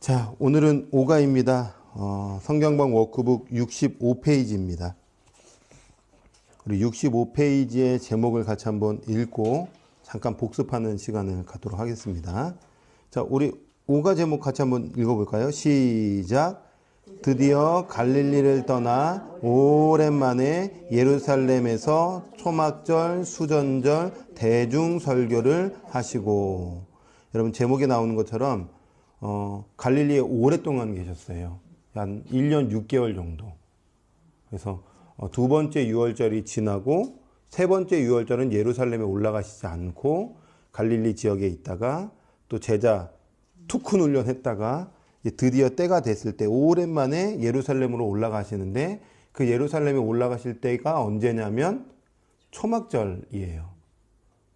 자, 오늘은 오가입니다. 성경방 워크북 65페이지입니다. 우리 65페이지의 제목을 같이 한번 읽고 잠깐 복습하는 시간을 갖도록 하겠습니다. 자, 우리 오가 제목 같이 한번 읽어볼까요? 시작. 드디어 갈릴리를 떠나 오랜만에 예루살렘에서 초막절, 수전절, 대중설교를 하시고. 여러분 제목에 나오는 것처럼 갈릴리에 오랫동안 계셨어요. 한 1년 6개월 정도. 그래서 두 번째 유월절이 지나고 세 번째 유월절은 예루살렘에 올라가시지 않고 갈릴리 지역에 있다가 또 제자 투큰 훈련했다가 드디어 때가 됐을 때 오랜만에 예루살렘으로 올라가시는데 그 예루살렘에 올라가실 때가 언제냐면 초막절이에요.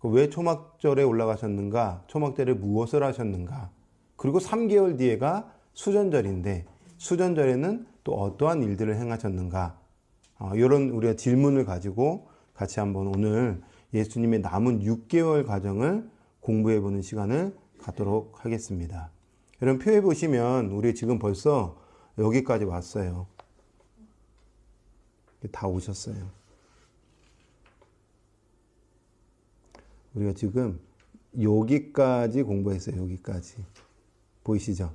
왜 초막절에 올라가셨는가? 초막절에 무엇을 하셨는가? 그리고 3개월 뒤에가 수전절인데 수전절에는 또 어떠한 일들을 행하셨는가? 이런 우리가 질문을 가지고 같이 한번 오늘 예수님의 남은 6개월 과정을 공부해보는 시간을 갖도록 하겠습니다. 여러분 표에 보시면 우리 지금 벌써 여기까지 왔어요. 다 오셨어요. 우리가 지금 여기까지 공부했어요. 여기까지. 보이시죠?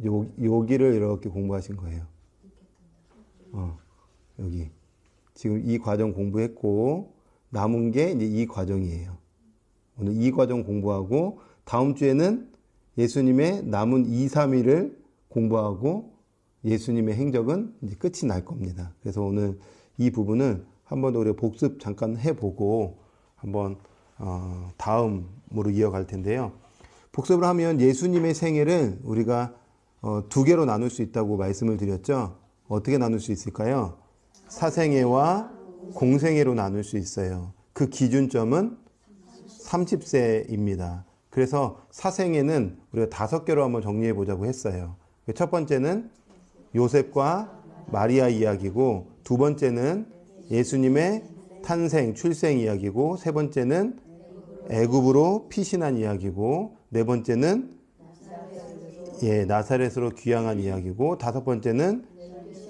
여기를 이렇게 공부하신 거예요. 여기. 지금 이 과정 공부했고, 남은 게 이제 이 과정이에요. 오늘 이 과정 공부하고, 다음 주에는 예수님의 남은 2, 3일을 공부하고, 예수님의 행적은 이제 끝이 날 겁니다. 그래서 오늘 이 부분을 한번 더 우리가 복습 잠깐 해보고, 한번, 다음으로 이어갈 텐데요. 복습을 하면 예수님의 생애를 우리가 두 개로 나눌 수 있다고 말씀을 드렸죠. 어떻게 나눌 수 있을까요? 사생애와 공생애로 나눌 수 있어요. 그 기준점은 30세입니다. 그래서 사생애는 우리가 5개로 한번 정리해 보자고 했어요. 첫 번째는 요셉과 마리아 이야기고, 두 번째는 예수님의 탄생, 출생 이야기고, 세 번째는 애굽으로 피신한 이야기고, 네 번째는 나사렛으로 귀향한 이야기고, 다섯 번째는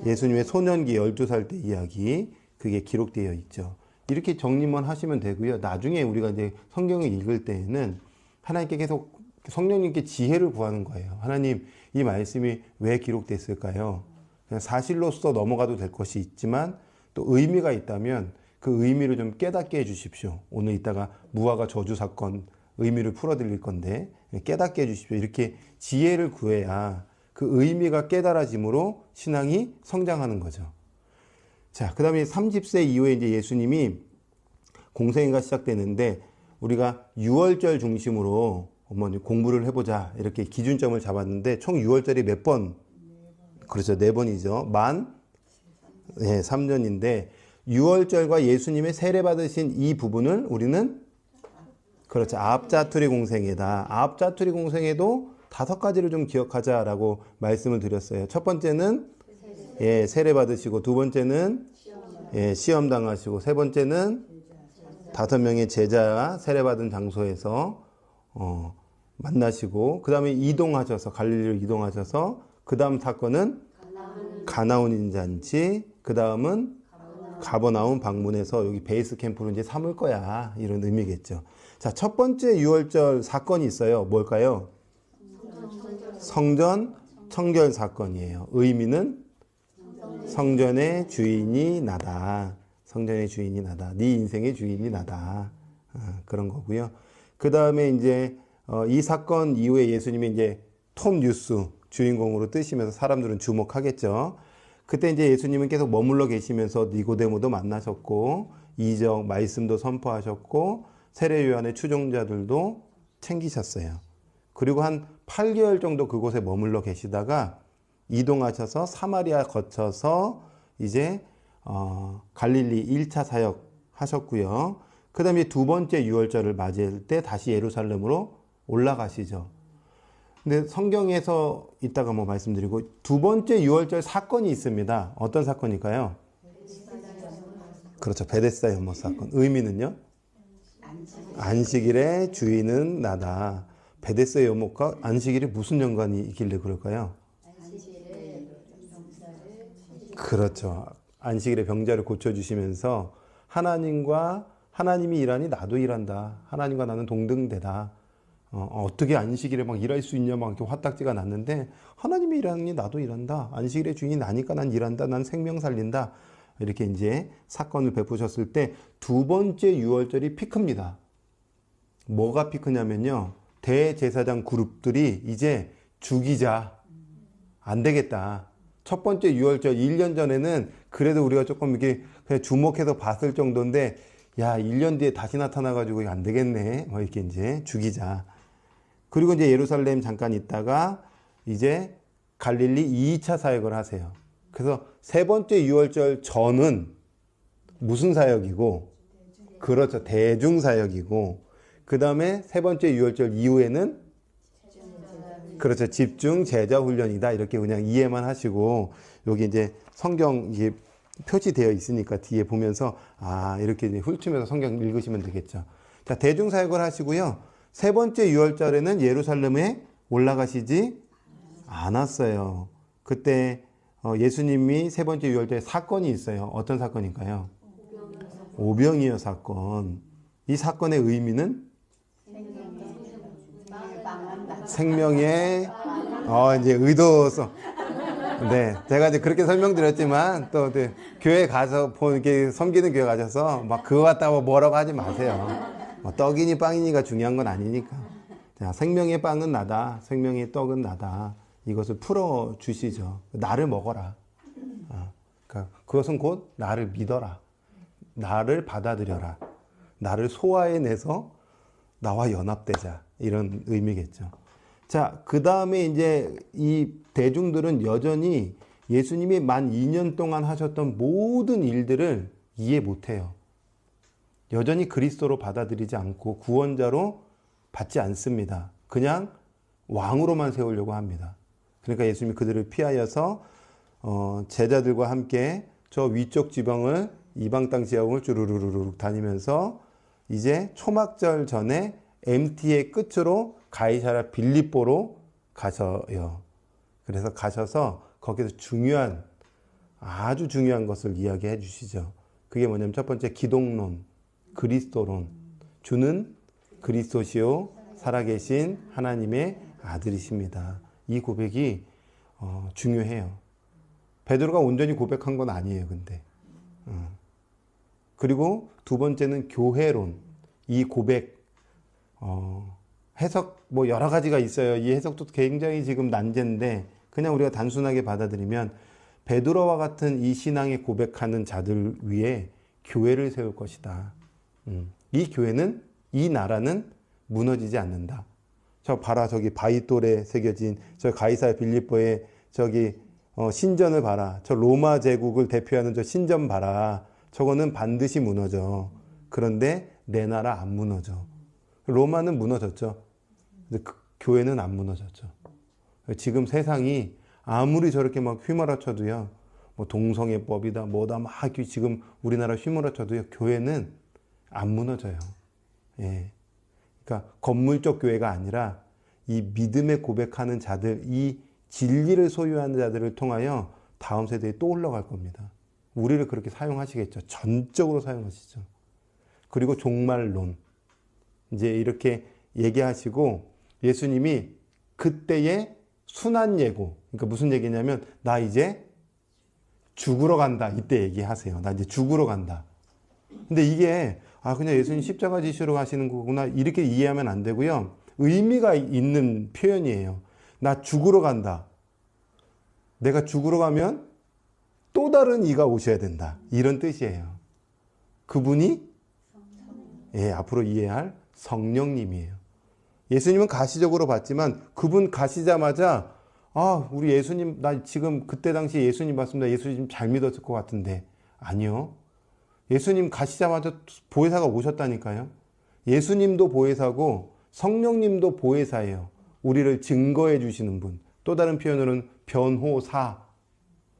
예수님의 소년기 12살 때 이야기, 그게 기록되어 있죠. 이렇게 정리만 하시면 되고요. 나중에 우리가 이제 성경을 읽을 때에는 하나님께 계속 성령님께 지혜를 구하는 거예요. 하나님, 이 말씀이 왜 기록됐을까요? 그냥 사실로서 넘어가도 될 것이 있지만 또 의미가 있다면 그 의미를 좀 깨닫게 해주십시오. 오늘 이따가 무화과 저주 사건 의미를 풀어드릴 건데 깨닫게 해주십시오. 이렇게 지혜를 구해야 그 의미가 깨달아짐으로 신앙이 성장하는 거죠. 자, 그 다음에 30세 이후에 이제 예수님이 공생애가 시작되는데 우리가 유월절 중심으로 한번 공부를 해보자 이렇게 기준점을 잡았는데 총 유월절이 몇 번? 그렇죠. 4번이죠. 만 3년인데 유월절과 예수님의 세례 받으신 이 부분을 우리는 그렇죠. 앞자투리 공생애다. 앞자투리 공생애도 5가지를 좀 기억하자라고 말씀을 드렸어요. 첫 번째는 세례 받으시고, 두 번째는 시험 당하시고, 세 번째는 5명의 제자 세례 받은 장소에서 만나시고, 그 다음에 이동하셔서 갈릴리로 이동하셔서 그 다음 사건은 가나온 잔치, 그 다음은 가버나움 방문해서 여기 베이스 캠프로 이제 삼을 거야. 이런 의미겠죠. 자, 첫 번째 유월절 사건이 있어요. 뭘까요? 성전 청결 사건이에요. 의미는 성전의 주인이 나다. 성전의 주인이 나다. 네 인생의 주인이 나다. 그런 거고요. 그 다음에 이제 이 사건 이후에 예수님이 이제 톰 뉴스 주인공으로 뜨시면서 사람들은 주목하겠죠. 그때 이제 예수님은 계속 머물러 계시면서 니고데모도 만나셨고, 이적 말씀도 선포하셨고, 세례 요한의 추종자들도 챙기셨어요. 그리고 한 8개월 정도 그곳에 머물러 계시다가 이동하셔서 사마리아 거쳐서 이제 갈릴리 1차 사역 하셨고요. 그 다음에 두 번째 유월절을 맞이할 때 다시 예루살렘으로 올라가시죠. 근데 성경에서 이따가 뭐 말씀드리고 두 번째 유월절 사건이 있습니다. 어떤 사건일까요? 그렇죠. 베데스다 연못 사건. 의미는요? 안식일의 주인은 나다. 베데스다 여목과 안식일이 무슨 연관이 있길래 그럴까요? 그렇죠. 안식일에 병자를 고쳐주시면서 하나님이 일하니 나도 일한다. 하나님과 나는 동등되다. 어떻게 안식일에 막 일할 수 있냐 막 이렇게 화딱지가 났는데 하나님이 일하니 나도 일한다. 안식일의 주인이 나니까 난 일한다. 난 생명 살린다. 이렇게 이제 사건을 베푸셨을 때 두 번째 유월절이 피크입니다. 뭐가 피크냐면요. 대제사장 그룹들이 이제 죽이자. 안 되겠다. 첫 번째 유월절 1년 전에는 그래도 우리가 조금 이렇게 그냥 주목해서 봤을 정도인데 야, 1년 뒤에 다시 나타나가지고 안 되겠네. 뭐 이렇게 이제 죽이자. 그리고 이제 예루살렘 잠깐 있다가 이제 갈릴리 2차 사역을 하세요. 그래서 세 번째 유월절 전은 무슨 사역이고, 그렇죠. 대중 사역이고, 그 다음에 세 번째 유월절 이후에는 그렇죠. 집중 제자 훈련이다. 이렇게 그냥 이해만 하시고, 여기 이제 성경 이게 표시되어 있으니까 뒤에 보면서, 이렇게 훑으면서 성경 읽으시면 되겠죠. 자, 대중 사역을 하시고요. 세 번째 유월절에는 예루살렘에 올라가시지 않았어요. 그때 예수님이 세 번째 유월절에 사건이 있어요. 어떤 사건일까요? 오병이어 사건. 이 사건의 의미는 생명의 이제 의도서. 네, 제가 이제 그렇게 설명드렸지만 또 교회 가서 이렇게 섬기는 교회 가셔서 막 그거 갖다가 뭐라고 하지 마세요. 떡이니 빵이니가 중요한 건 아니니까. 자, 생명의 빵은 나다. 생명의 떡은 나다. 이것을 풀어 주시죠. 나를 먹어라. 그러니까 그것은 곧 나를 믿어라. 나를 받아들여라. 나를 소화해내서 나와 연합되자. 이런 의미겠죠. 자, 그 다음에 이제 이 대중들은 여전히 예수님이 만 2년 동안 하셨던 모든 일들을 이해 못해요. 여전히 그리스도로 받아들이지 않고 구원자로 받지 않습니다. 그냥 왕으로만 세우려고 합니다. 그러니까 예수님이 그들을 피하여서 제자들과 함께 저 위쪽 지방을 이방 땅 지역을 쭈루루루룩 다니면서 이제 초막절 전에 MT의 끝으로 가이사랴 빌립보로 가셔요. 그래서 가셔서 거기서 아주 중요한 것을 이야기해 주시죠. 그게 뭐냐면 첫 번째 기독론, 그리스도론. 주는 그리스도시요 살아계신 하나님의 아들이십니다. 이 고백이 중요해요. 베드로가 온전히 고백한 건 아니에요. 근데 그리고 두 번째는 교회론. 이 고백 해석 뭐 여러 가지가 있어요. 이 해석도 굉장히 지금 난제인데 그냥 우리가 단순하게 받아들이면 베드로와 같은 이 신앙에 고백하는 자들 위에 교회를 세울 것이다. 이 교회는, 이 나라는 무너지지 않는다. 저 봐라, 저기 바위돌에 새겨진 저 가이사랴 빌립보의 저기 신전을 봐라. 저 로마 제국을 대표하는 저 신전 봐라. 저거는 반드시 무너져. 그런데 내 나라 안 무너져. 로마는 무너졌죠. 근데 교회는 안 무너졌죠. 지금 세상이 아무리 저렇게 막 휘몰아쳐도요, 뭐 동성애법이다, 뭐다, 막 지금 우리나라 휘몰아쳐도요, 교회는 안 무너져요. 예. 그러니까 건물적 교회가 아니라 이 믿음에 고백하는 자들, 이 진리를 소유하는 자들을 통하여 다음 세대에 또 올라갈 겁니다. 우리를 그렇게 사용하시겠죠. 전적으로 사용하시죠. 그리고 종말론. 이제 이렇게 얘기하시고 예수님이 그때의 순환 예고. 그러니까 무슨 얘기냐면 나 이제 죽으러 간다. 이때 얘기하세요. 나 이제 죽으러 간다. 근데 이게 그냥 예수님 십자가 지시러 가시는 거구나. 이렇게 이해하면 안 되고요. 의미가 있는 표현이에요. 나 죽으러 간다. 내가 죽으러 가면 또 다른 이가 오셔야 된다. 이런 뜻이에요. 그분이 앞으로 이해할 성령님이에요. 예수님은 가시적으로 봤지만 그분 가시자마자 우리 예수님, 나 지금 그때 당시 예수님 봤습니다. 예수님 잘 믿었을 것 같은데. 아니요. 예수님 가시자마자 보혜사가 오셨다니까요. 예수님도 보혜사고 성령님도 보혜사예요. 우리를 증거해 주시는 분. 또 다른 표현으로는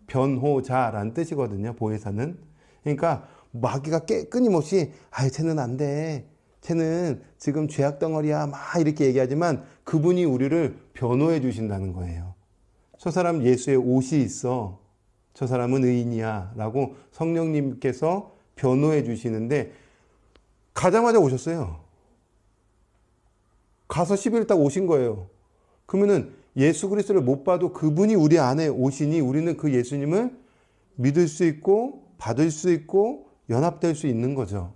변호자라는 뜻이거든요. 보혜사는. 그러니까 마귀가 끊임없이 쟤는 안 돼. 쟤는 지금 죄악 덩어리야 막 이렇게 얘기하지만 그분이 우리를 변호해 주신다는 거예요. 저 사람 예수의 옷이 있어. 저 사람은 의인이야 라고 성령님께서 변호해 주시는데 가자마자 오셨어요. 가서 10일 딱 오신 거예요. 그러면은 예수 그리스도를 못 봐도 그분이 우리 안에 오시니 우리는 그 예수님을 믿을 수 있고 받을 수 있고 연합될 수 있는 거죠.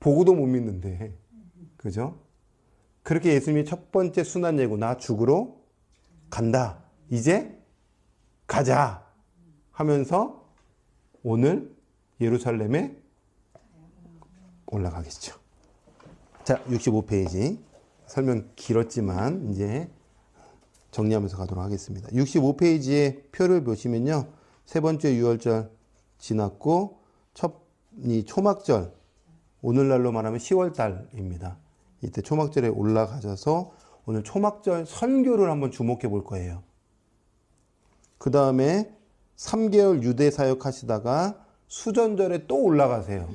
보고도 못 믿는데. 그죠? 그렇게 예수님이 첫 번째 순환 예고, 나 죽으러 간다. 이제 가자. 하면서 오늘 예루살렘에 올라가겠죠. 자, 65페이지. 설명 길었지만 이제 정리하면서 가도록 하겠습니다. 65페이지에 표를 보시면요. 세 번째 유월절 지났고 이 초막절, 오늘날로 말하면 10월달입니다. 이때 초막절에 올라가셔서 오늘 초막절 설교를 한번 주목해 볼 거예요. 그 다음에 3개월 유대 사역 하시다가 수전절에 또 올라가세요.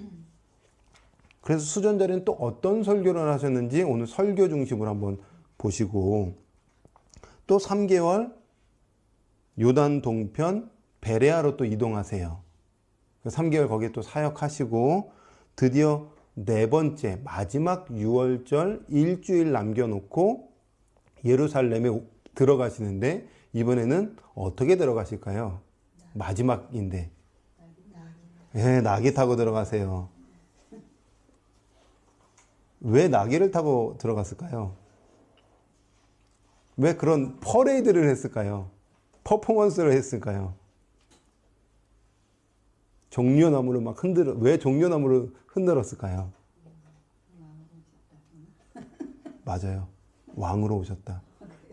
그래서 수전절에는 또 어떤 설교를 하셨는지 오늘 설교 중심으로 한번 보시고, 또 3개월 요단 동편 베레아로 또 이동하세요. 3개월 거기에 또 사역하시고 드디어 네 번째 마지막 유월절 일주일 남겨놓고 예루살렘에 들어가시는데 이번에는 어떻게 들어가실까요? 마지막인데. 네, 나귀 타고 들어가세요. 왜 나귀를 타고 들어갔을까요? 왜 그런 퍼레이드를 했을까요? 퍼포먼스를 했을까요? 종려나무를 막 왜 종려나무를 흔들었을까요? 맞아요. 왕으로 오셨다.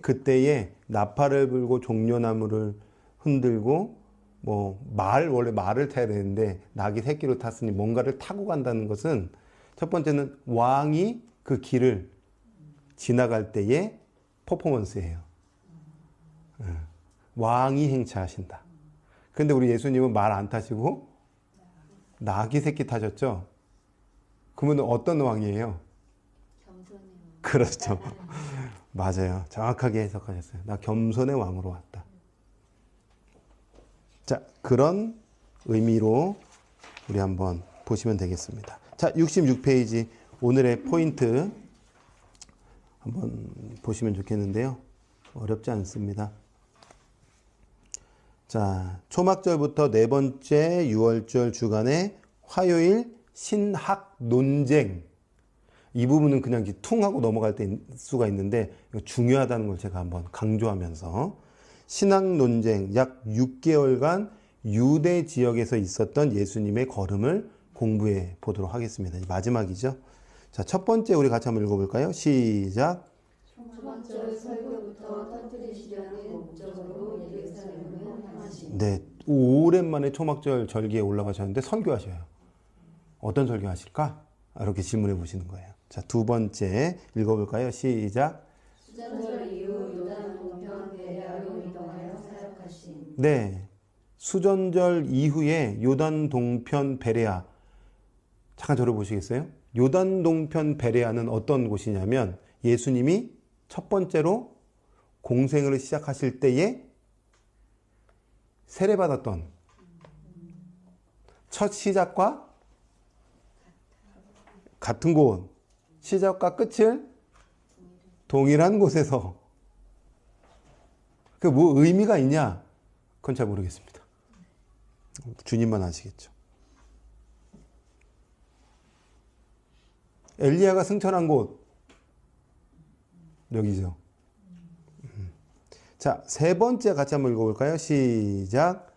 그때에 나팔을 불고 종려나무를 흔들고 원래 말을 타야 되는데 낙이 새끼로 탔으니 뭔가를 타고 간다는 것은 첫 번째는 왕이 그 길을 지나갈 때의 퍼포먼스예요. 왕이 행차하신다. 근데 우리 예수님은 말 안 타시고 나귀 새끼 타셨죠? 그러면 어떤 왕이에요? 겸손의 왕. 그렇죠. 맞아요. 정확하게 해석하셨어요. 나 겸손의 왕으로 왔다. 자, 그런 의미로 우리 한번 보시면 되겠습니다. 자, 66페이지 오늘의 포인트 한번 보시면 좋겠는데요. 어렵지 않습니다. 자, 초막절부터 네 번째 유월절 주간의 화요일 신학 논쟁. 이 부분은 그냥 퉁 하고 넘어갈 때 수가 있는데 이거 중요하다는 걸 제가 한번 강조하면서 신학 논쟁 약 6개월간 유대 지역에서 있었던 예수님의 걸음을 공부해 보도록 하겠습니다. 마지막이죠. 자, 첫 번째 우리 같이 한번 읽어볼까요? 시작. 초막절 설교부터 터뜨리시려는 목적으로 예루살렘을 향하신. 네, 오랜만에 초막절 절기에 올라가셨는데 설교하셔요. 어떤 설교 하실까? 이렇게 질문해 보시는 거예요. 자, 두 번째 읽어볼까요? 시작. 수전절 이후 요단 동편 베레아로 이동하여 사역하신. 네, 수전절 이후에 요단 동편 베레아. 잠깐 저를 보시겠어요? 요단 동편 베레아는 어떤 곳이냐면 예수님이 첫 번째로 공생을 시작하실 때에 세례받았던 첫 시작과 같은 곳, 시작과 끝을 동일한 곳에서 그 뭐 의미가 있냐? 그건 잘 모르겠습니다. 주님만 아시겠죠. 엘리야가 승천한 곳 여기죠. 자, 세 번째 같이 한번 읽어볼까요? 시작.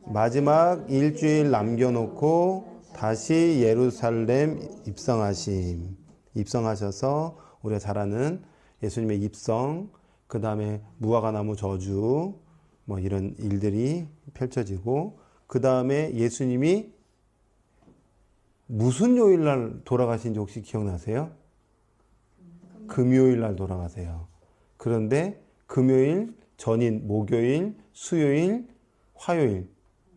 마지막 일주일 남겨놓고 다시 예루살렘 입성하심. 입성하셔서 우리가 잘 아는 예수님의 입성, 그 다음에 무화과나무 저주, 이런 일들이 펼쳐지고, 그 다음에 예수님이 무슨 요일날 돌아가신지 혹시 기억나세요? 금요일날 돌아가세요. 그런데 금요일 전인 목요일, 수요일, 화요일,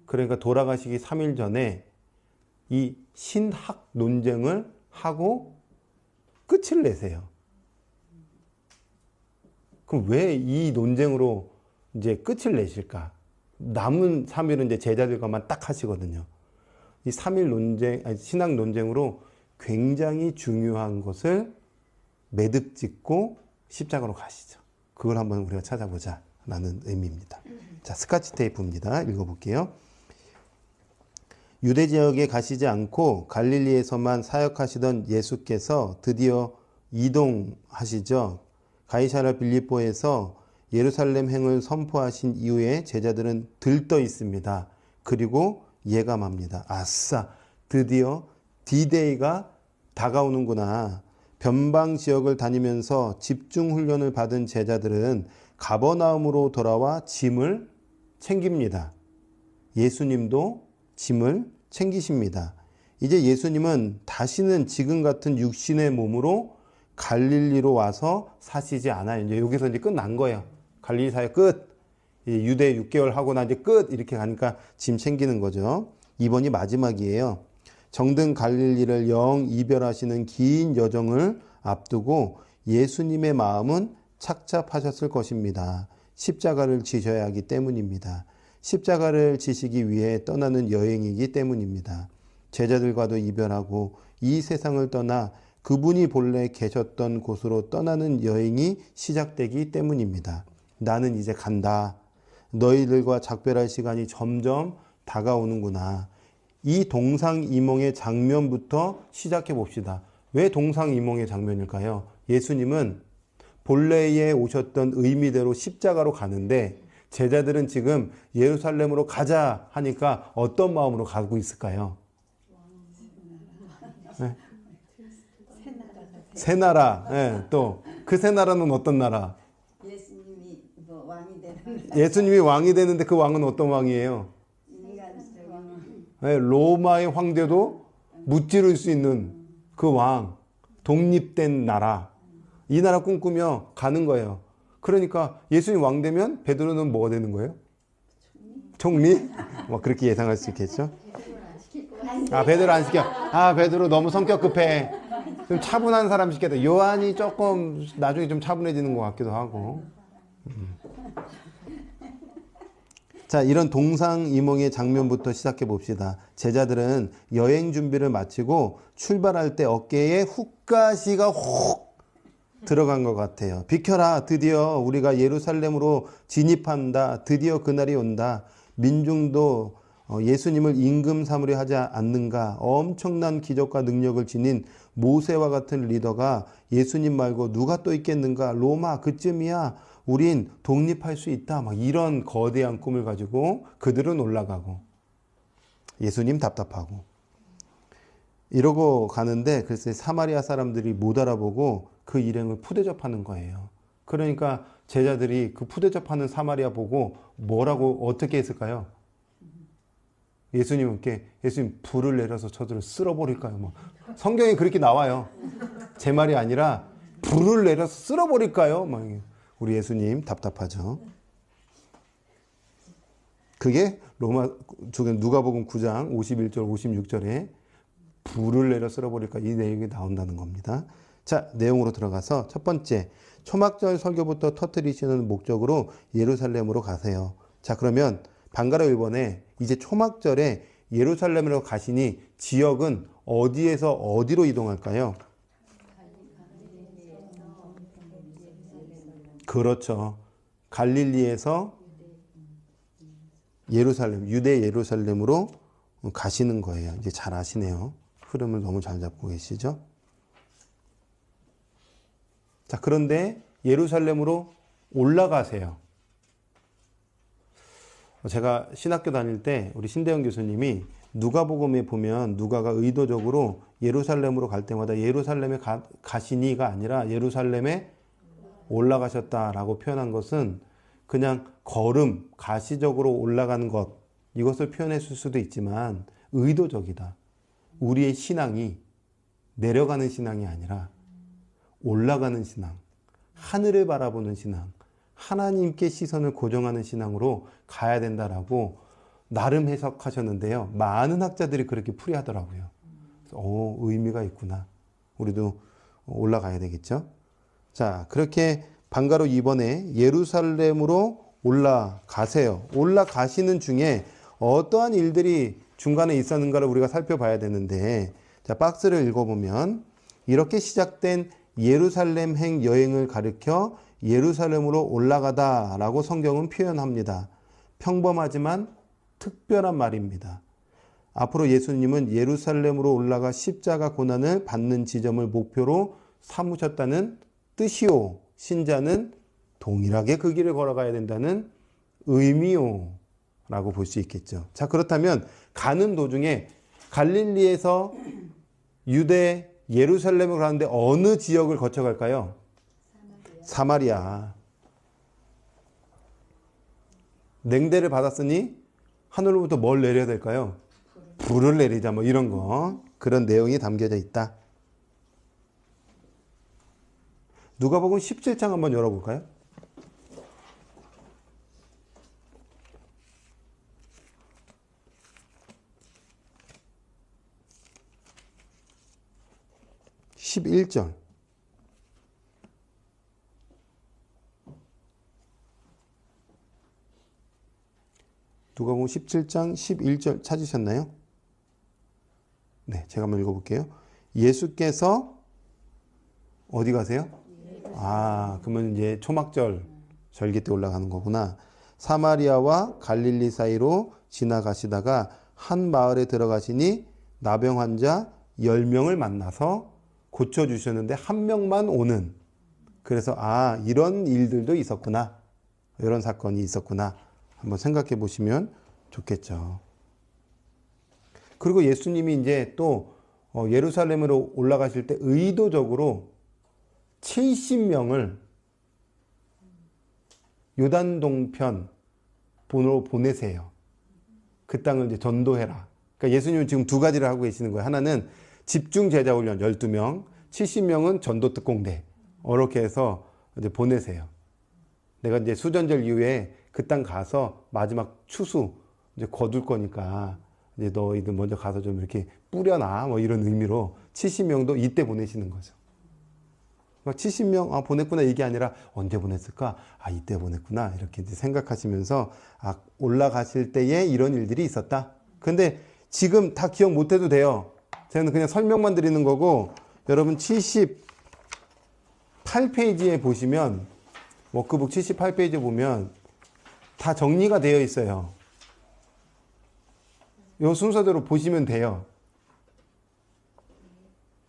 그러니까 돌아가시기 3일 전에 이 신학 논쟁을 하고 끝을 내세요. 그럼 왜 이 논쟁으로 이제 끝을 내실까? 남은 3일은 이제 제자들과만 딱 하시거든요. 이 3일 논쟁, 아니, 신학 논쟁으로 굉장히 중요한 것을 매듭 짓고 십자가로 가시죠. 그걸 한번 우리가 찾아보자 라는 의미입니다. 자, 스카치 테이프입니다. 읽어볼게요. 유대 지역에 가시지 않고 갈릴리에서만 사역하시던 예수께서 드디어 이동하시죠. 가이사랴 빌립보에서 예루살렘 행을 선포하신 이후에 제자들은 들떠 있습니다. 그리고 예감합니다. 아싸, 드디어 D-Day가 다가오는구나. 변방 지역을 다니면서 집중 훈련을 받은 제자들은 가버나움으로 돌아와 짐을 챙깁니다. 예수님도 짐을 챙기십니다. 이제 예수님은 다시는 지금 같은 육신의 몸으로 갈릴리로 와서 사시지 않아요. 이제 여기서 이제 끝난 거예요. 갈릴리 사역 끝. 유대 6개월 하고 나 이제 끝. 이렇게 가니까 짐 챙기는 거죠. 이번이 마지막이에요. 정든 갈릴리를 영 이별하시는 긴 여정을 앞두고 예수님의 마음은 착잡하셨을 것입니다. 십자가를 지셔야 하기 때문입니다. 십자가를 지시기 위해 떠나는 여행이기 때문입니다. 제자들과도 이별하고 이 세상을 떠나 그분이 본래 계셨던 곳으로 떠나는 여행이 시작되기 때문입니다. 나는 이제 간다. 너희들과 작별할 시간이 점점 다가오는구나. 이 동상이몽의 장면부터 시작해 봅시다. 왜 동상이몽의 장면일까요? 예수님은 본래에 오셨던 의미대로 십자가로 가는데 제자들은 지금 예루살렘으로 가자 하니까 어떤 마음으로 가고 있을까요? 네. 새 나라. 네, 또 그 새 나라는 어떤 나라? 예수님이 왕이 되는 예수님이 왕이 되는데 그 왕은 어떤 왕이에요? 네, 로마의 황제도 무찌를 수 있는 그 왕, 독립된 나라. 이 나라 꿈꾸며 가는 거예요. 그러니까 예수님 왕 되면 베드로는 뭐가 되는 거예요? 총리? 뭐 그렇게 예상할 수 있겠죠? 아, 베드로 안 시켜. 아, 베드로 너무 성격 급해. 좀 차분한 사람 시켜야 요한이 조금 나중에 좀 차분해지는 것 같기도 하고. 자, 이런 동상이몽의 장면부터 시작해 봅시다. 제자들은 여행 준비를 마치고 출발할 때 어깨에 훅가시가 혹 들어간 것 같아요. 비켜라, 드디어 우리가 예루살렘으로 진입한다. 드디어 그날이 온다. 민중도 예수님을 임금 삼으려 하지 않는가. 엄청난 기적과 능력을 지닌 모세와 같은 리더가 예수님 말고 누가 또 있겠는가. 로마 그쯤이야. 우린 독립할 수 있다. 막 이런 거대한 꿈을 가지고 그들은 올라가고 예수님 답답하고 이러고 가는데 글쎄 사마리아 사람들이 못 알아보고 그 일행을 푸대접하는 거예요. 그러니까 제자들이 그 푸대접하는 사마리아 보고 뭐라고 어떻게 했을까요? 예수님께 예수님 불을 내려서 저들을 쓸어버릴까요? 뭐 성경에 그렇게 나와요. 제 말이 아니라 불을 내려서 쓸어버릴까요? 막 우리 예수님 답답하죠. 그게 누가복음 9장 51절 56절에 불을 내려 쓸어버릴까 이 내용이 나온다는 겁니다. 자, 내용으로 들어가서 첫 번째 초막절 설교부터 터뜨리시는 목적으로 예루살렘으로 가세요. 자, 그러면 방가라 1번에 이제 초막절에 예루살렘으로 가시니 지역은 어디에서 어디로 이동할까요? 그렇죠. 갈릴리에서 예루살렘, 유대 예루살렘으로 가시는 거예요. 이제 잘 아시네요. 흐름을 너무 잘 잡고 계시죠? 자, 그런데 예루살렘으로 올라가세요. 제가 신학교 다닐 때 우리 신대영 교수님이 누가복음에 보면 누가가 의도적으로 예루살렘으로 갈 때마다 예루살렘에 가시니가 아니라 예루살렘에 올라가셨다라고 표현한 것은 그냥 걸음, 가시적으로 올라가는 것 이것을 표현했을 수도 있지만 의도적이다. 우리의 신앙이 내려가는 신앙이 아니라 올라가는 신앙, 하늘을 바라보는 신앙, 하나님께 시선을 고정하는 신앙으로 가야 된다라고 나름 해석하셨는데요. 많은 학자들이 그렇게 풀이하더라고요. 의미가 있구나. 우리도 올라가야 되겠죠. 자, 그렇게 방가로 이번에 예루살렘으로 올라가세요. 올라가시는 중에 어떠한 일들이 중간에 있었는가를 우리가 살펴봐야 되는데, 자, 박스를 읽어보면 이렇게 시작된 예루살렘행 여행을 가리켜 예루살렘으로 올라가다라고 성경은 표현합니다. 평범하지만 특별한 말입니다. 앞으로 예수님은 예루살렘으로 올라가 십자가 고난을 받는 지점을 목표로 삼으셨다는 뜻이요. 신자는 동일하게 그 길을 걸어가야 된다는 의미요. 라고 볼 수 있겠죠. 자, 그렇다면 가는 도중에 갈릴리에서 유대 예루살렘을 가는데 어느 지역을 거쳐갈까요? 사마리아. 냉대를 받았으니 하늘로부터 뭘 내려야 될까요? 불을 내리자, 뭐 이런 거. 그런 내용이 담겨져 있다. 누가복음 17장 한번 열어볼까요? (11절) 누가복음 17장 11절 찾으셨나요? 네, 제가 한번 읽어볼게요. 예수께서 어디 가세요? 그러면 이제 초막절 절기 때 올라가는 거구나. 사마리아와 갈릴리 사이로 지나가시다가 한 마을에 들어가시니 나병 환자 10명을 만나서 고쳐주셨는데 한 명만 오는. 그래서 이런 일들도 있었구나. 이런 사건이 있었구나. 한번 생각해 보시면 좋겠죠. 그리고 예수님이 이제 또 예루살렘으로 올라가실 때 의도적으로 70명을 요단 동편으로 보내세요. 그 땅을 이제 전도해라. 그러니까 예수님은 지금 두 가지를 하고 계시는 거예요. 하나는 집중 제자 훈련 12명, 70명은 전도 특공대. 이렇게 해서 이제 보내세요. 내가 이제 수전절 이후에 그 땅 가서 마지막 추수 이제 거둘 거니까 이제 너희들 먼저 가서 좀 이렇게 뿌려놔. 뭐 이런 의미로 70명도 이때 보내시는 거죠. 70명 보냈구나 이게 아니라 언제 보냈을까? 이때 보냈구나 이렇게 이제 생각하시면서 올라가실 때에 이런 일들이 있었다. 근데 지금 다 기억 못해도 돼요. 저는 그냥 설명만 드리는 거고, 여러분 78페이지에 보시면 워크북 78페이지에 보면 다 정리가 되어 있어요. 이 순서대로 보시면 돼요.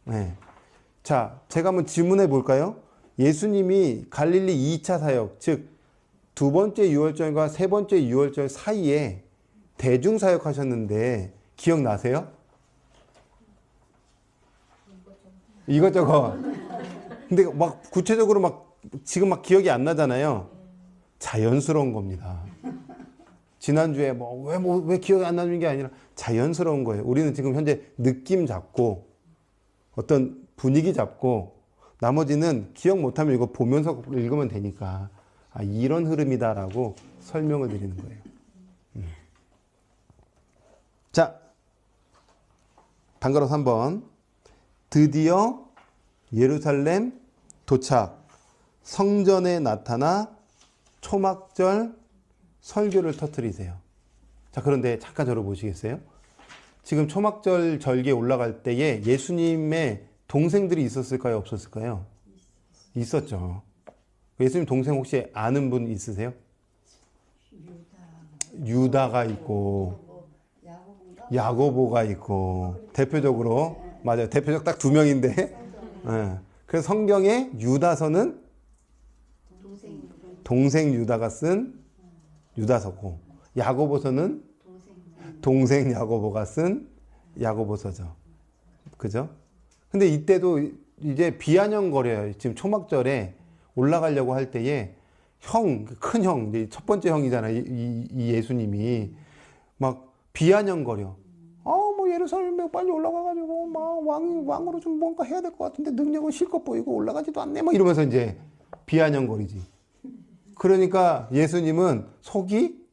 네. 자, 제가 한번 질문해 볼까요? 예수님이 갈릴리 2차 사역, 즉 두 번째 유월절과 세 번째 유월절 사이에 대중 사역하셨는데 기억나세요? 이것저것. 근데 막 구체적으로 지금 기억이 안 나잖아요. 자연스러운 겁니다. 지난주에 왜 기억이 안 나는 게 아니라 자연스러운 거예요. 우리는 지금 현재 느낌 잡고 어떤 분위기 잡고 나머지는 기억 못하면 이거 보면서 읽으면 되니까 이런 흐름이다라고 설명을 드리는 거예요. 자, 단가로 3번. 드디어 예루살렘 도착. 성전에 나타나 초막절 설교를 터뜨리세요. 자, 그런데 잠깐 저를 보시겠어요? 지금 초막절 절기에 올라갈 때에 예수님의 동생들이 있었을까요? 없었을까요? 있었죠. 예수님 동생 혹시 아는 분 있으세요? 유다가 있고 야고보가 있고, 대표적으로 맞아요. 대표적 딱 2명인데 네. 그래서 성경에 유다서는 동생 유다가 쓴 유다서고, 야고보서는 동생 야고보가 쓴 야고보서죠. 그죠? 근데 이때도 이제 비아냥거려요. 지금 초막절에 올라가려고 할 때에 큰 형, 첫 번째 형이잖아요. 이 예수님이 막 비아냥거려. 예루살렘에 빨리 올라가가지고 왕으로 좀 뭔가 해야 될 것 같은데 능력은 실컷 보이고 올라가지도 않네. 이러면서 이제 비아냥거리지. 그러니까 예수님은 속이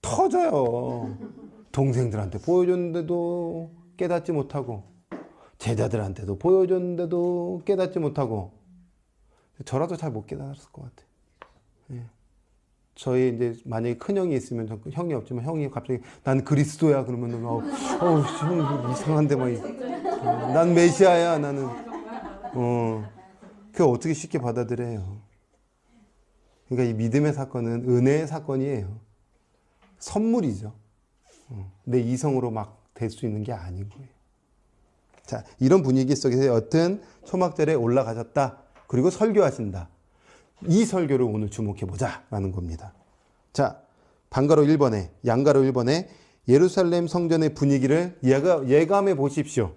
터져요. 동생들한테 보여줬는데도 깨닫지 못하고, 제자들한테도 보여줬는데도 깨닫지 못하고, 저라도 잘 못 깨달았을 것 같아요. 예. 저희 이제 만약에 큰 형이 있으면, 형이 없지만 형이 갑자기 난 그리스도야 그러면은 형 이상한데 난 메시아야 나는. 그게 어떻게 쉽게 받아들여요. 그러니까 이 믿음의 사건은 은혜의 사건이에요. 선물이죠. 내 이성으로 막 될 수 있는 게 아닌 거예요. 자, 이런 분위기 속에서 여튼 초막절에 올라가셨다. 그리고 설교하신다. 이 설교를 오늘 주목해 보자라는 겁니다. 자, 방가로 1번에, 양가로 1번에 예루살렘 성전의 분위기를 예감해 보십시오.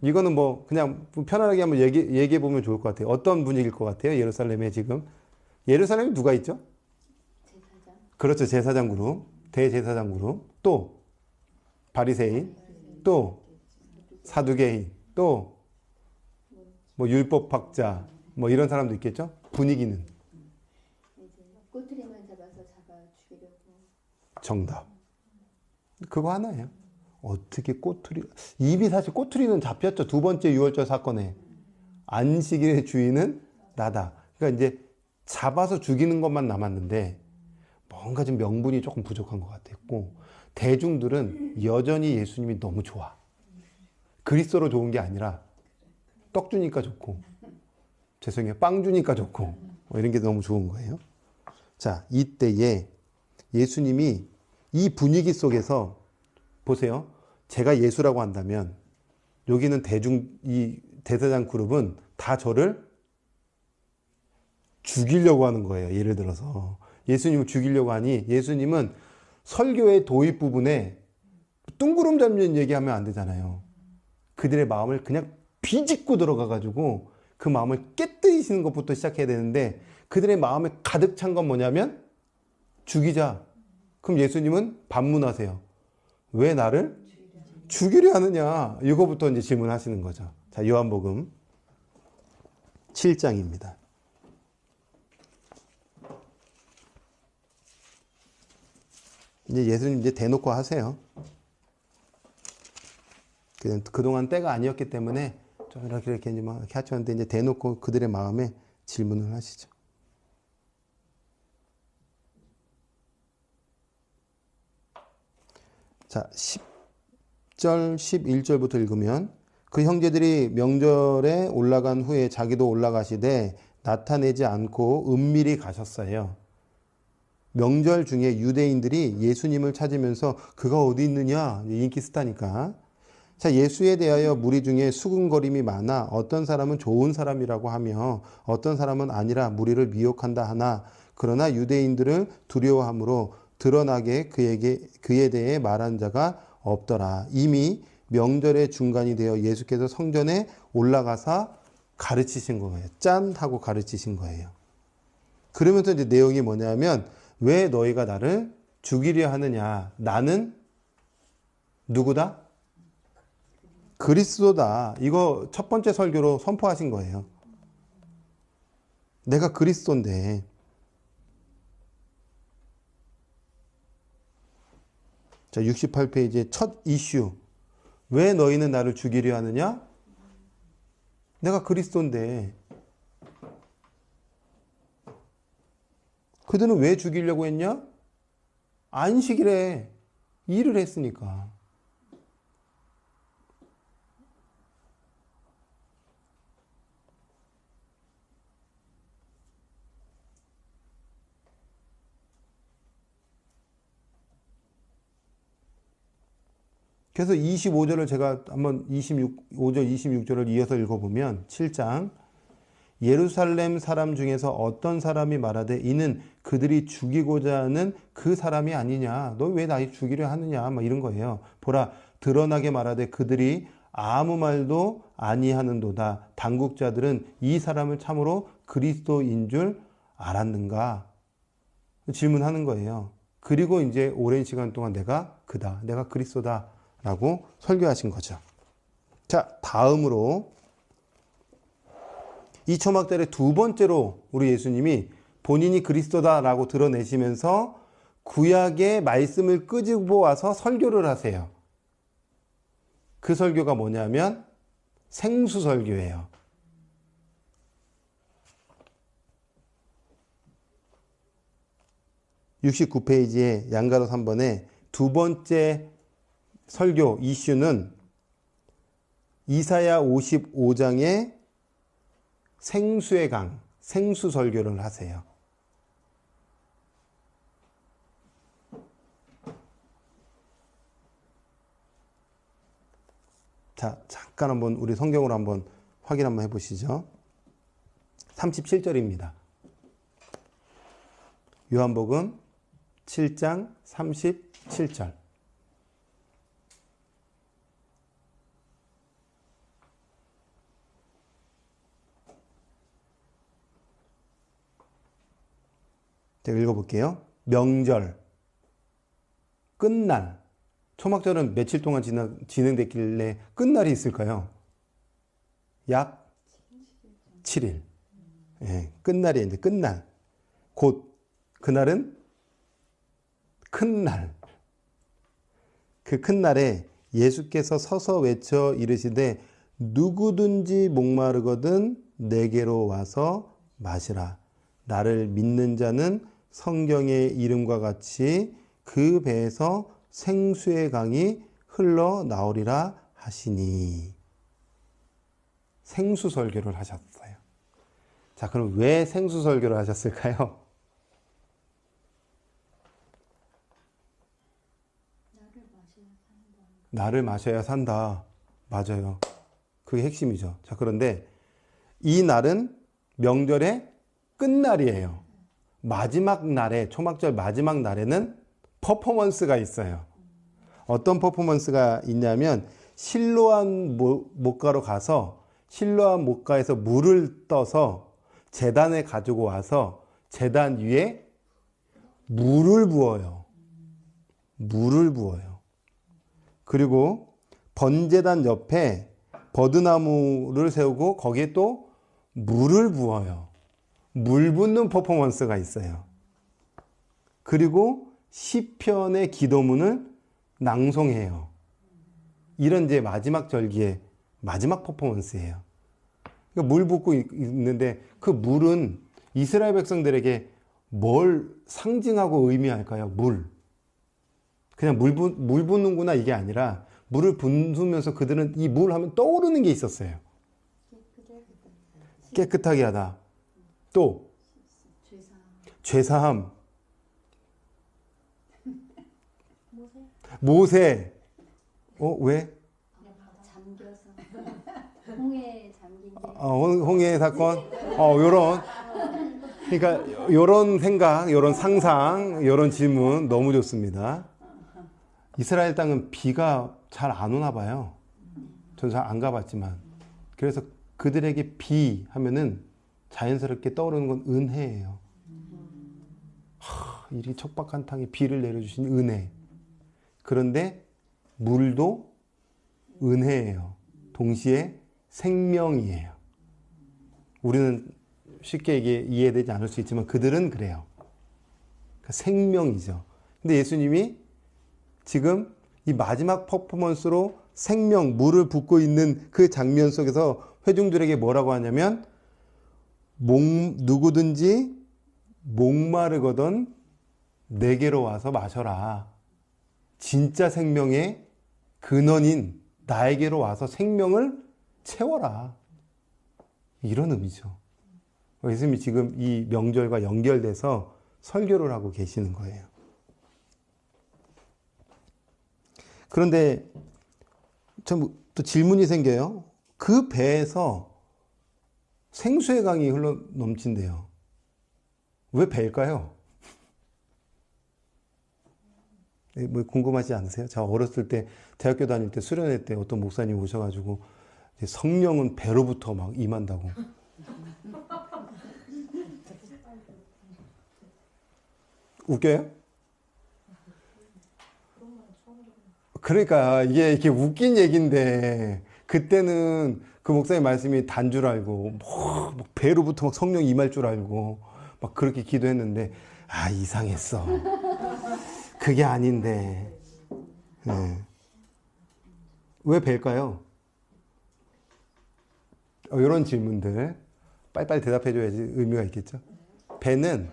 이거는 뭐 그냥 편안하게 한번 얘기해 보면 좋을 것 같아요. 어떤 분위기일 것 같아요? 예루살렘에 지금. 예루살렘에 누가 있죠? 제사장. 그렇죠. 제사장 그룹, 대제사장 그룹, 또 바리새인, 또 사두개인, 또 뭐 율법학자, 뭐 이런 사람도 있겠죠. 분위기는 이제 꼬투리만 잡아 죽이려고. 정답. 그거 하나예요. 어떻게 꼬투리, 이미 사실 꼬투리는 잡혔죠. 두 번째 유월절 사건에. 안식일의 주인은 나다. 그러니까 이제 잡아서 죽이는 것만 남았는데 뭔가 좀 명분이 조금 부족한 것 같았고, 대중들은 여전히 예수님이 너무 좋아. 그리스도로 좋은 게 아니라 떡 주니까 좋고, 죄송해요, 빵 주니까 좋고, 뭐 이런 게 너무 좋은 거예요. 자, 이때에 예수님이 이 분위기 속에서 보세요. 제가 예수라고 한다면 여기는 이 대제사장 그룹은 다 저를 죽이려고 하는 거예요. 예를 들어서 예수님을 죽이려고 하니, 예수님은 설교의 도입 부분에 뚱구름 잡는 얘기하면 안 되잖아요. 그들의 마음을 그냥 비집고 들어가가지고 그 마음을 깨뜨리시는 것부터 시작해야 되는데, 그들의 마음에 가득 찬 건 뭐냐면 죽이자. 그럼 예수님은 반문하세요. 왜 나를 죽이려 하느냐? 이거부터 이제 질문하시는 거죠. 자, 요한복음 7장입니다. 이제 예수님 이제 대놓고 하세요. 그동안 때가 아니었기 때문에 좀 이렇게 이제 막 이렇게 하셨는데, 이제 대놓고 그들의 마음에 질문을 하시죠. 자, 10절, 11절부터 읽으면, 그 형제들이 명절에 올라간 후에 자기도 올라가시되 나타내지 않고 은밀히 가셨어요. 명절 중에 유대인들이 예수님을 찾으면서 그가 어디 있느냐, 인기 스타니까. 자, 예수에 대하여 무리 중에 수군거림이 많아 어떤 사람은 좋은 사람이라고 하며 어떤 사람은 아니라 무리를 미혹한다 하나, 그러나 유대인들을 두려워함으로 드러나게 그에 대해 말한 자가 없더라. 이미 명절의 중간이 되어 예수께서 성전에 올라가사 가르치신 거예요. 짠 하고 가르치신 거예요. 그러면서 이제 내용이 뭐냐면, 왜 너희가 나를 죽이려 하느냐? 나는 누구다? 그리스도다. 이거 첫 번째 설교로 선포하신 거예요. 내가 그리스도인데. 자, 68페이지의 첫 이슈. 왜 너희는 나를 죽이려 하느냐? 내가 그리스도인데. 그들은 왜 죽이려고 했냐? 안식일에 일을 했으니까. 그래서 25절을 제가 한번 25절, 26절을 이어서 읽어보면 7장, 예루살렘 사람 중에서 어떤 사람이 말하되 이는 그들이 죽이고자 하는 그 사람이 아니냐. 너 왜 나 죽이려 하느냐. 막 이런 거예요. 보라, 드러나게 말하되 그들이 아무 말도 아니하는도다. 당국자들은 이 사람을 참으로 그리스도인 줄 알았는가. 질문하는 거예요. 그리고 이제 오랜 시간 동안 내가 그다. 내가 그리스도다. 라고 설교하신 거죠. 자, 다음으로 이 초막절의 두 번째로 우리 예수님이 본인이 그리스도다라고 드러내시면서 구약의 말씀을 끄집어 와서 설교를 하세요. 그 설교가 뭐냐면 생수설교예요. (69페이지에) 양가로 3번에 두 번째 설교 이슈는 이사야 55장의 생수의 강, 생수설교를 하세요. 자, 잠깐 한번 우리 성경으로 한번 확인 한번 해보시죠. 37절입니다. 요한복음 7장 37절. 제가 읽어볼게요. 명절, 끝날. 초막절은 며칠 동안 진행됐길래 끝날이 있을까요? 약 7일. 예, 끝날이 이제 끝날. 곧 그날은 큰 날. 그 큰 날에 예수께서 서서 외쳐 이르시되 누구든지 목마르거든 내게로 와서 마시라. 나를 믿는 자는 성경의 이름과 같이 그 배에서 생수의 강이 흘러나오리라 하시니. 생수설교를 하셨어요. 자, 그럼 왜 생수설교를 하셨을까요? 나를 마셔야 산다. 맞아요. 그게 핵심이죠. 자, 그런데 이 날은 명절의 끝날이에요. 마지막 날에, 초막절 마지막 날에는 퍼포먼스가 있어요. 어떤 퍼포먼스가 있냐면 실로암 목가로 가서 실로암 목가에서 물을 떠서 제단에 가지고 와서 제단 위에 물을 부어요. 물을 부어요. 그리고 번제단 옆에 버드나무를 세우고 거기에 또 물을 부어요. 물 붓는 퍼포먼스가 있어요. 그리고 시편의 기도문을 낭송해요. 이런 이제 마지막 절기의 마지막 퍼포먼스예요. 그러니까 물 붓고 있는데 그 물은 이스라엘 백성들에게 뭘 상징하고 의미할까요? 물. 그냥 물 붓는구나 이게 아니라 물을 붓으면서 그들은 이 물 하면 떠오르는 게 있었어요. 깨끗하게 하다. 또 죄사함. 모세. 왜? 잠겨서 홍해에 잠긴 게. 홍해 사건. 요런. 그러니까 요런 생각, 요런 상상, 요런 질문 너무 좋습니다. 이스라엘 땅은 비가 잘 안 오나 봐요. 저도 잘 안 가봤지만. 그래서 그들에게 비 하면은 자연스럽게 떠오르는 건 은혜예요. 이리 척박한 땅에 비를 내려주신 은혜. 그런데 물도 은혜예요. 동시에 생명이에요. 우리는 쉽게 이해되지 않을 수 있지만 그들은 그래요. 그러니까 생명이죠. 근데 예수님이 지금 이 마지막 퍼포먼스로 생명, 물을 붓고 있는 그 장면 속에서 회중들에게 뭐라고 하냐면 누구든지 목마르거든 내게로 와서 마셔라. 진짜 생명의 근원인 나에게로 와서 생명을 채워라. 이런 의미죠. 예수님이 지금 이 명절과 연결돼서 설교를 하고 계시는 거예요. 그런데 참 또 질문이 생겨요. 그 배에서 생수의 강이 흘러 넘친대요. 왜 배일까요? 뭐 궁금하지 않으세요? 저 어렸을 때 대학교 다닐 때 수련회 때 어떤 목사님 오셔가지고 성령은 배로부터 막 임한다고. 웃겨요? 그러니까 이게 이렇게 웃긴 얘기인데 그때는 그 목사님 말씀이 단 줄 알고 막 배로부터 막 성령이 임할 줄 알고 막 그렇게 기도했는데 이상했어. 그게 아닌데. 네. 왜 배일까요? 이런 질문들 빨리빨리 대답해줘야지 의미가 있겠죠. 배는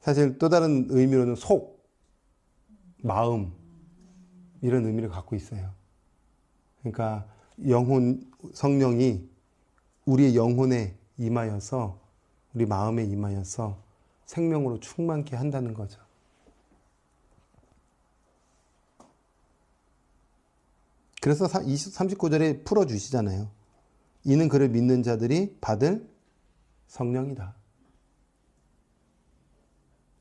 사실 또 다른 의미로는 속, 마음 이런 의미를 갖고 있어요. 그러니까 영혼, 성령이 우리의 영혼에 임하여서 우리 마음에 임하여서 생명으로 충만케 한다는 거죠. 그래서 39절에 풀어주시잖아요. 이는 그를 믿는 자들이 받을 성령이다.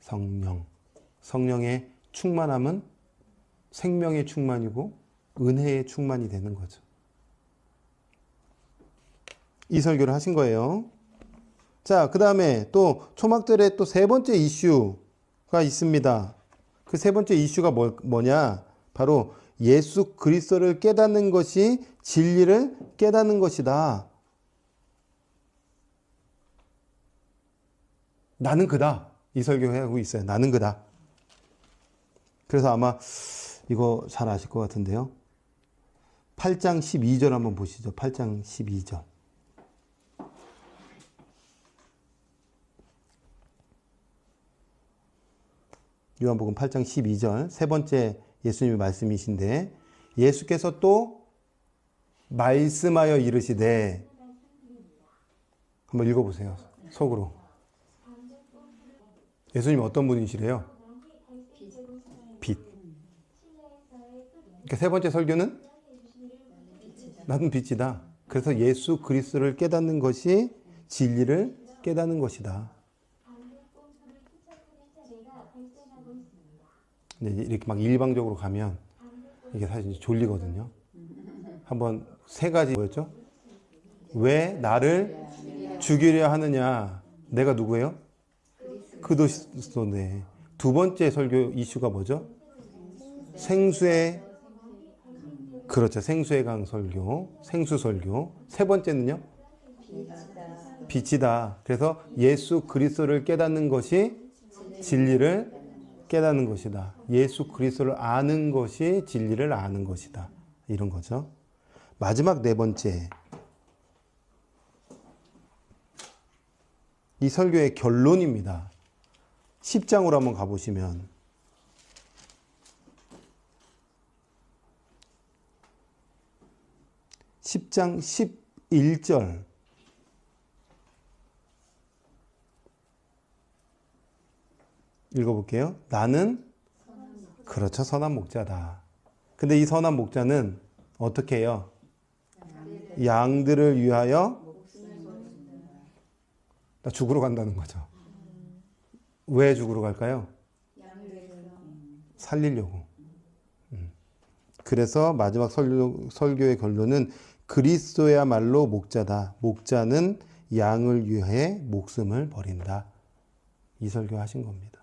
성령. 성령의 충만함은 생명의 충만이고 은혜의 충만이 되는 거죠. 이 설교를 하신 거예요. 자, 그 다음에 또 초막절에 또 세 번째 이슈가 있습니다. 그 세 번째 이슈가 뭐냐? 바로 예수 그리스도를 깨닫는 것이 진리를 깨닫는 것이다. 나는 그다. 이 설교하고 있어요. 나는 그다. 그래서 아마 이거 잘 아실 것 같은데요. 8장 12절 한번 보시죠. 8장 12절. 요한복음 8장 12절 세 번째 예수님의 말씀이신데 예수께서 또 말씀하여 이르시되 한번 읽어보세요. 속으로. 예수님 어떤 분이시래요? 빛. 그러니까 세 번째 설교는 나는 빛이다. 그래서 예수 그리스도를 깨닫는 것이 진리를 깨닫는 것이다. 근데 이렇게 막 일방적으로 가면 이게 사실 졸리거든요. 한번 세 가지 뭐였죠? 왜 나를 죽이려 하느냐? 내가 누구예요? 그리스도네. 두 번째 설교 이슈가 뭐죠? 생수의 그렇죠. 생수의 강 설교, 생수 설교. 세 번째는요? 빛이다. 그래서 예수 그리스도를 깨닫는 것이 진리를 깨닫는 것이다. 예수 그리스도를 아는 것이 진리를 아는 것이다. 이런 거죠. 마지막 네 번째. 이 설교의 결론입니다. 10장으로 한번 가보시면 10장 11절 읽어볼게요. 나는 그렇죠. 선한 목자다. 근데 이 선한 목자는 어떻게 해요? 양들을 위하여 나 죽으러 간다는 거죠. 왜 죽으러 갈까요? 살리려고. 그래서 마지막 설교의 결론은 그리스도야말로 목자다. 목자는 양을 위해 목숨을 버린다. 이 설교 하신 겁니다.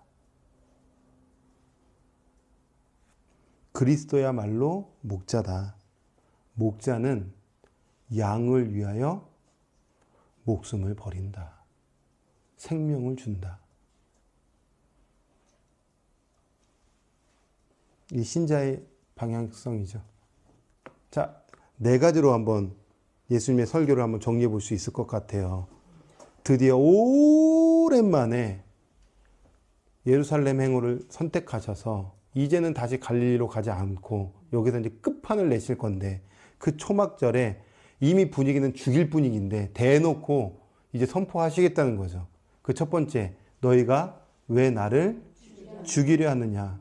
그리스도야말로 목자다. 목자는 양을 위하여 목숨을 버린다. 생명을 준다. 이 신자의 방향성이죠. 자, 네 가지로 한번 예수님의 설교를 한번 정리해 볼 수 있을 것 같아요. 드디어 오랜만에 예루살렘 행호를 선택하셔서 이제는 다시 갈릴리로 가지 않고 여기서 이제 끝판을 내실 건데 그 초막절에 이미 분위기는 죽일 분위기인데 대놓고 이제 선포하시겠다는 거죠. 그 첫 번째, 너희가 왜 나를 죽이려 하느냐?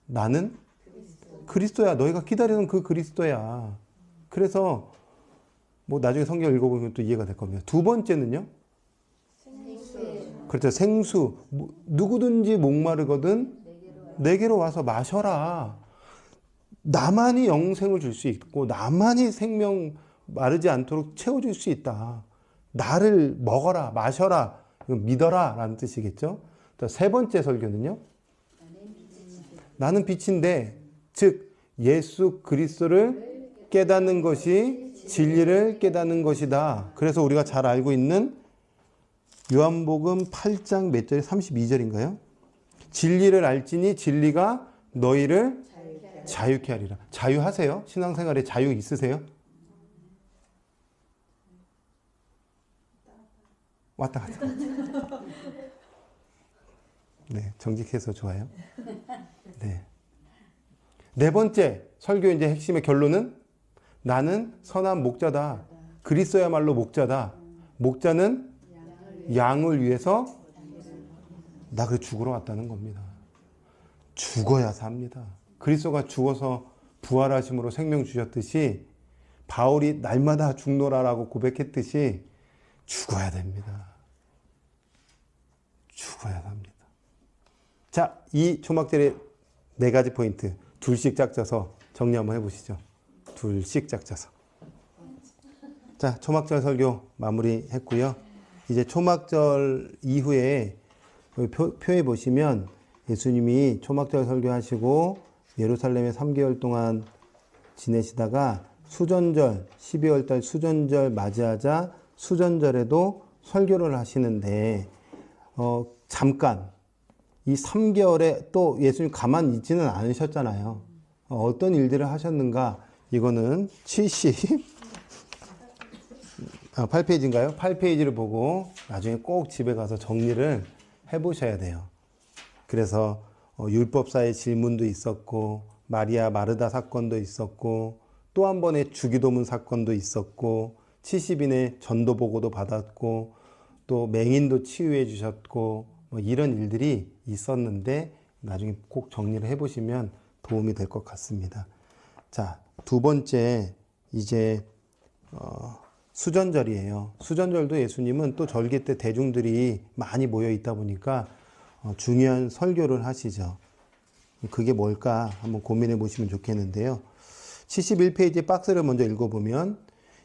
나는 그리스도야. 너희가 기다리는 그 그리스도야. 그래서 뭐 나중에 성경 읽어보면 또 이해가 될 겁니다. 두 번째는요. 그렇죠. 생수. 누구든지 목마르거든 내게로 와서 마셔라. 나만이 영생을 줄 수 있고 나만이 생명 마르지 않도록 채워줄 수 있다. 나를 먹어라, 마셔라, 믿어라 라는 뜻이겠죠. 세 번째 설교는요. 나는 빛인데 즉 예수 그리스도를 깨닫는 것이 진리를 깨닫는 것이다. 그래서 우리가 잘 알고 있는 요한복음 8장 몇 절에 32절인가요? 진리를 알지니 진리가 너희를 자유케 하리라. 자유하세요? 신앙생활에 자유 있으세요? 왔다 갔다. 네, 정직해서 좋아요. 네. 네 번째 설교 이제 핵심의 결론은 나는 선한 목자다. 그리스도야말로 목자다. 목자는 양을 위해서 나 그래 죽으러 왔다는 겁니다. 죽어야 삽니다. 그리스도가 죽어서 부활하심으로 생명 주셨듯이 바울이 날마다 죽노라라고 고백했듯이 죽어야 됩니다. 죽어야 합니다. 자, 이 초막절의 네 가지 포인트 둘씩 짝져서 정리 한번 해보시죠. 둘씩 짝져서. 자, 초막절 설교 마무리했고요. 이제 초막절 이후에 표에 보시면 예수님이 초막절 설교하시고 예루살렘에 3개월 동안 지내시다가 수전절, 12월 달 수전절 맞이하자 수전절에도 설교를 하시는데 잠깐 이 3개월에 또 예수님 가만히 있지는 않으셨잖아요. 어떤 일들을 하셨는가? 이거는 78페이지인가요? 8페이지를 보고 나중에 꼭 집에 가서 정리를 해보셔야 돼요. 그래서 율법사의 질문도 있었고 마리아 마르다 사건도 있었고 또 한 번의 주기도문 사건도 있었고 70인의 전도 보고도 받았고 또 맹인도 치유해 주셨고 뭐 이런 일들이 있었는데 나중에 꼭 정리를 해보시면 도움이 될 것 같습니다. 자, 두 번째 이제 수전절이에요. 수전절도 예수님은 또 절기 때 대중들이 많이 모여 있다 보니까 중요한 설교를 하시죠. 그게 뭘까 한번 고민해 보시면 좋겠는데요. 71페이지 박스를 먼저 읽어보면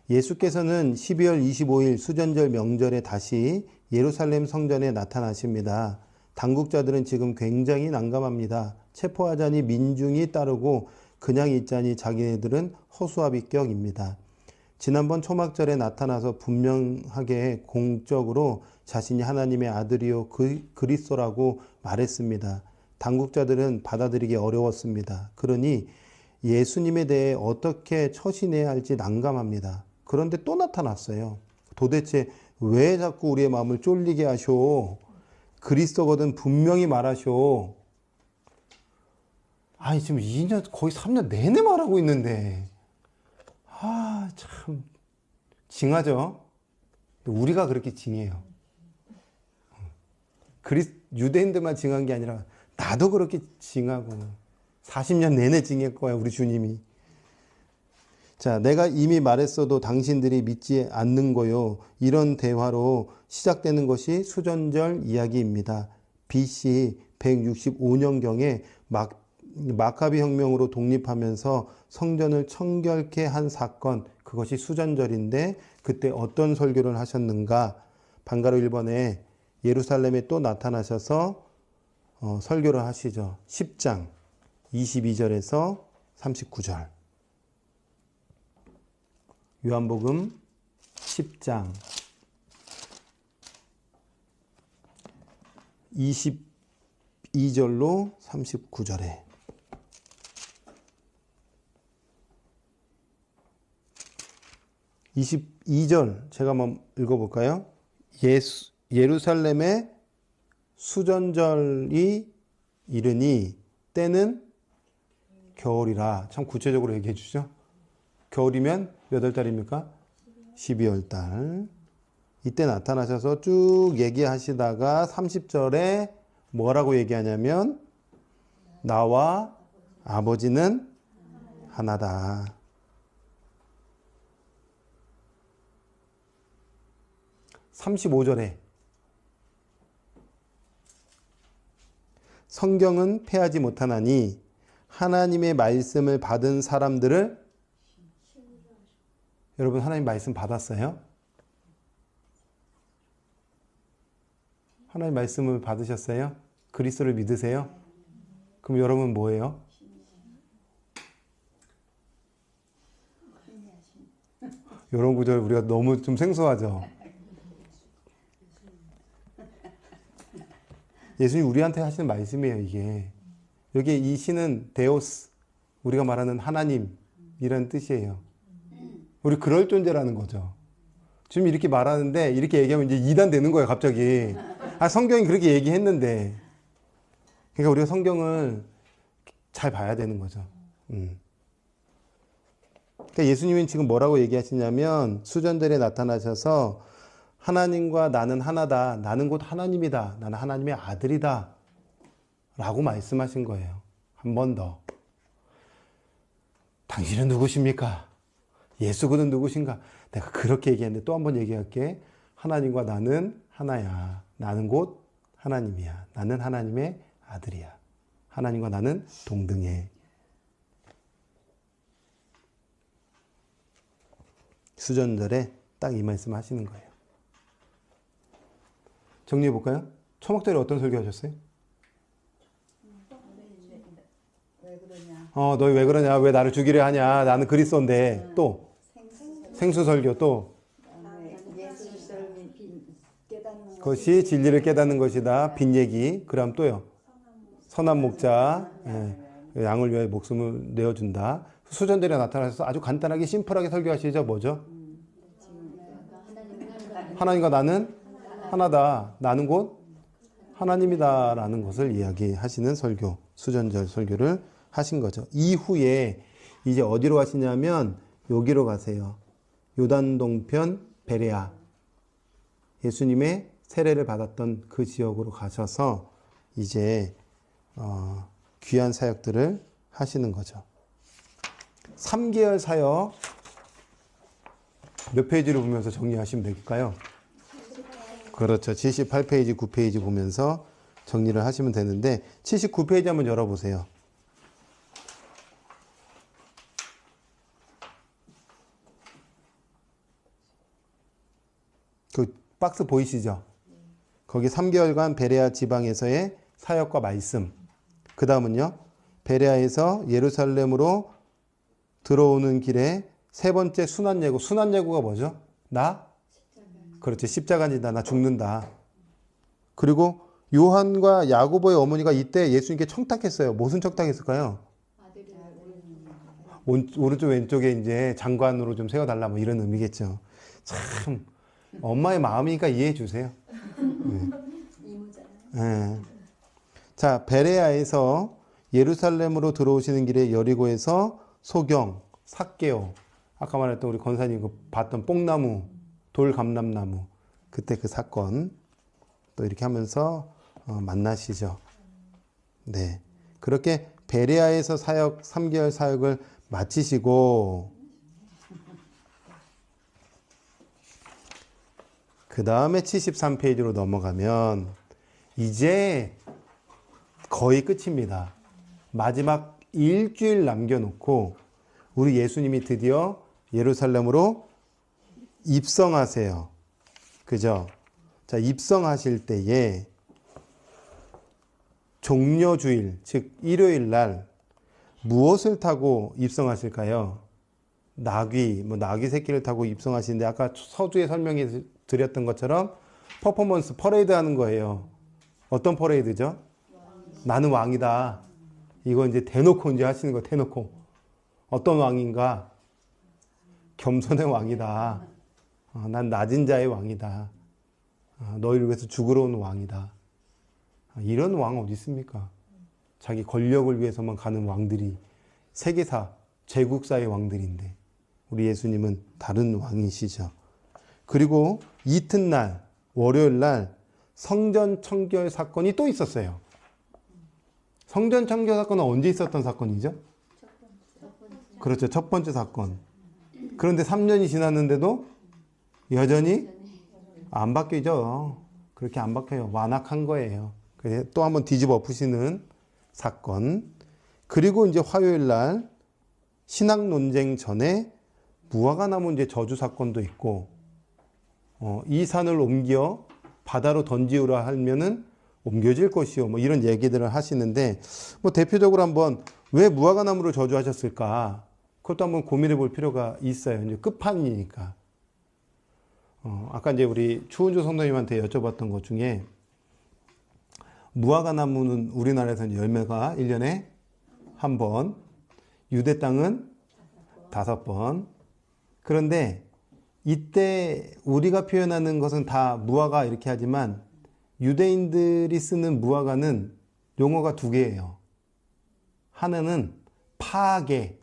예수께서는 12월 25일 수전절 명절에 다시 예루살렘 성전에 나타나십니다. 당국자들은 지금 굉장히 난감합니다. 체포하자니 민중이 따르고 그냥 있자니 자기네들은 허수아비격입니다. 지난번 초막절에 나타나서 분명하게 공적으로 자신이 하나님의 아들이요 그리스도라고 말했습니다. 당국자들은 받아들이기 어려웠습니다. 그러니 예수님에 대해 어떻게 처신해야 할지 난감합니다. 그런데 또 나타났어요. 도대체 왜 자꾸 우리의 마음을 쫄리게 하쇼? 그리스도거든 분명히 말하쇼. 아니 지금 2년 거의 3년 내내 말하고 있는데 참 징하죠. 우리가 그렇게 징해요. 유대인들만 징한 게 아니라 나도 그렇게 징하고 40년 내내 징할 거야 우리 주님이. 자, 내가 이미 말했어도 당신들이 믿지 않는 거요. 이런 대화로 시작되는 것이 수전절 이야기입니다. BC 165년경에 마카비 혁명으로 독립하면서 성전을 청결케 한 사건, 그것이 수전절인데 그때 어떤 설교를 하셨는가? 방가로 1번에 예루살렘에 또 나타나셔서 설교를 하시죠. 10장 22절에서 39절. 요한복음 10장 22절로 39절에 22절 제가 한번 읽어볼까요? 예루살렘의 수전절이 이르니 때는 겨울이라. 참 구체적으로 얘기해 주죠. 겨울이면 몇 월 달입니까? 12월 달. 이때 나타나셔서 쭉 얘기하시다가 30절에 뭐라고 얘기하냐면 나와 아버지는 하나다. (35절에) 성경은 패하지 못하나니 하나님의 말씀을 받은 사람들을. 여러분 하나님 말씀 받았어요? 하나님 말씀을 받으셨어요? 그리스도를 믿으세요? 그럼 여러분 뭐예요? 이런 구절 우리가 너무 좀 생소하죠? 예수님이 우리한테 하시는 말씀이에요, 이게. 여기 이 시는 데오스, 우리가 말하는 하나님이라는 뜻이에요. 우리 그럴 존재라는 거죠. 지금 이렇게 말하는데 이렇게 얘기하면 이제 이단 되는 거예요, 갑자기. 아, 성경이 그렇게 얘기했는데. 그러니까 우리가 성경을 잘 봐야 되는 거죠. 그러니까 예수님은 지금 뭐라고 얘기하시냐면 수전절에 나타나셔서 하나님과 나는 하나다. 나는 곧 하나님이다. 나는 하나님의 아들이다. 라고 말씀하신 거예요. 한 번 더. 당신은 누구십니까? 예수 그는 누구신가? 내가 그렇게 얘기했는데 또 한 번 얘기할게. 하나님과 나는 하나야. 나는 곧 하나님이야. 나는 하나님의 아들이야. 하나님과 나는 동등해. 수전절에 딱 이 말씀 하시는 거예요. 정리해 볼까요? 초막절에 어떤 설교 하셨어요? 왜 그러냐. 너희 왜 그러냐? 왜 나를 죽이려 하냐? 나는 그리스도인데. 또 생수 설교 또 그다음에 예수를 깨닫는 그것이 진리를 깨닫는 것이다. 빈 얘기. 그다음 또요. 선한 목자. 예. 양을 위해 목숨을 내어준다. 수전절에 나타나셔서 아주 간단하게 심플하게 설교하시죠. 뭐죠? 하나님과 나는 하나다. 나는 곧 하나님이다. 라는 것을 이야기하시는 설교. 수전절 설교를 하신 거죠. 이후에 이제 어디로 가시냐면 여기로 가세요. 요단 동편 베레아. 예수님의 세례를 받았던 그 지역으로 가셔서 이제 귀한 사역들을 하시는 거죠. 3개월 사역 몇 페이지를 보면서 정리하시면 될까요? 그렇죠. 78페이지, 9페이지 보면서 정리를 하시면 되는데 79페이지 한번 열어보세요. 그 박스 보이시죠? 거기 3개월간 베레아 지방에서의 사역과 말씀. 그 다음은요. 베레아에서 예루살렘으로 들어오는 길에 세 번째 순환예고. 순환예고가 뭐죠? 나? 그렇지. 십자가니다. 나 죽는다. 그리고 요한과 야고보의 어머니가 이때 예수님께 청탁했어요. 무슨 청탁했을까요? 오른쪽 왼쪽에 이제 장관으로 좀 세워달라 뭐 이런 의미겠죠. 참 엄마의 마음이니까 이해해 주세요. 네. 자, 베레아에서 예루살렘으로 들어오시는 길에 여리고에서 소경, 삭개오, 아까 말했던 우리 권사님 봤던 뽕나무, 돌감람나무, 그때 그 사건 또 이렇게 하면서 만나시죠. 네, 그렇게 베레아에서 사역 3개월 사역을 마치시고 그 다음에 73페이지로 넘어가면 이제 거의 끝입니다. 마지막 일주일 남겨놓고 우리 예수님이 드디어 예루살렘으로 입성하세요. 그죠? 자, 입성하실 때에 종려주일, 즉 일요일 날 무엇을 타고 입성하실까요? 나귀, 나귀 새끼를 타고 입성하시는데 아까 서두에 설명해 드렸던 것처럼 퍼포먼스, 퍼레이드 하는 거예요. 어떤 퍼레이드죠? 나는 왕이다. 이거 이제 대놓고 이제 하시는 거, 대놓고. 어떤 왕인가? 겸손의 왕이다. 난 낮은 자의 왕이다. 너희를 위해서 죽으러 온 왕이다. 이런 왕 어디 있습니까? 자기 권력을 위해서만 가는 왕들이 세계사, 제국사의 왕들인데 우리 예수님은 다른 왕이시죠. 그리고 이튿날, 월요일 날 성전 청결 사건이 또 있었어요. 성전 청결 사건은 언제 있었던 사건이죠? 그렇죠. 첫 번째 사건. 그런데 3년이 지났는데도 여전히 안 바뀌죠. 그렇게 안 바뀌어요. 완악한 거예요. 그래서 또 한번 뒤집어 엎으시는 사건. 그리고 이제 화요일 날 신학 논쟁 전에 무화과 나무 이제 저주 사건도 있고, 이 산을 옮겨 바다로 던지우라 하면은 옮겨질 것이요. 뭐 이런 얘기들을 하시는데, 뭐 대표적으로 한번 왜 무화과 나무를 저주하셨을까? 그것도 한번 고민해 볼 필요가 있어요. 이제 끝판이니까. 아까 이제 우리 추은주 성도님한테 여쭤봤던 것 중에 무화과 나무는 우리나라에서는 열매가 1년에 한 번, 유대 땅은 5번. 그런데 이때 우리가 표현하는 것은 다 무화과 이렇게 하지만 유대인들이 쓰는 무화과는 용어가 두 개예요. 하나는 파게라는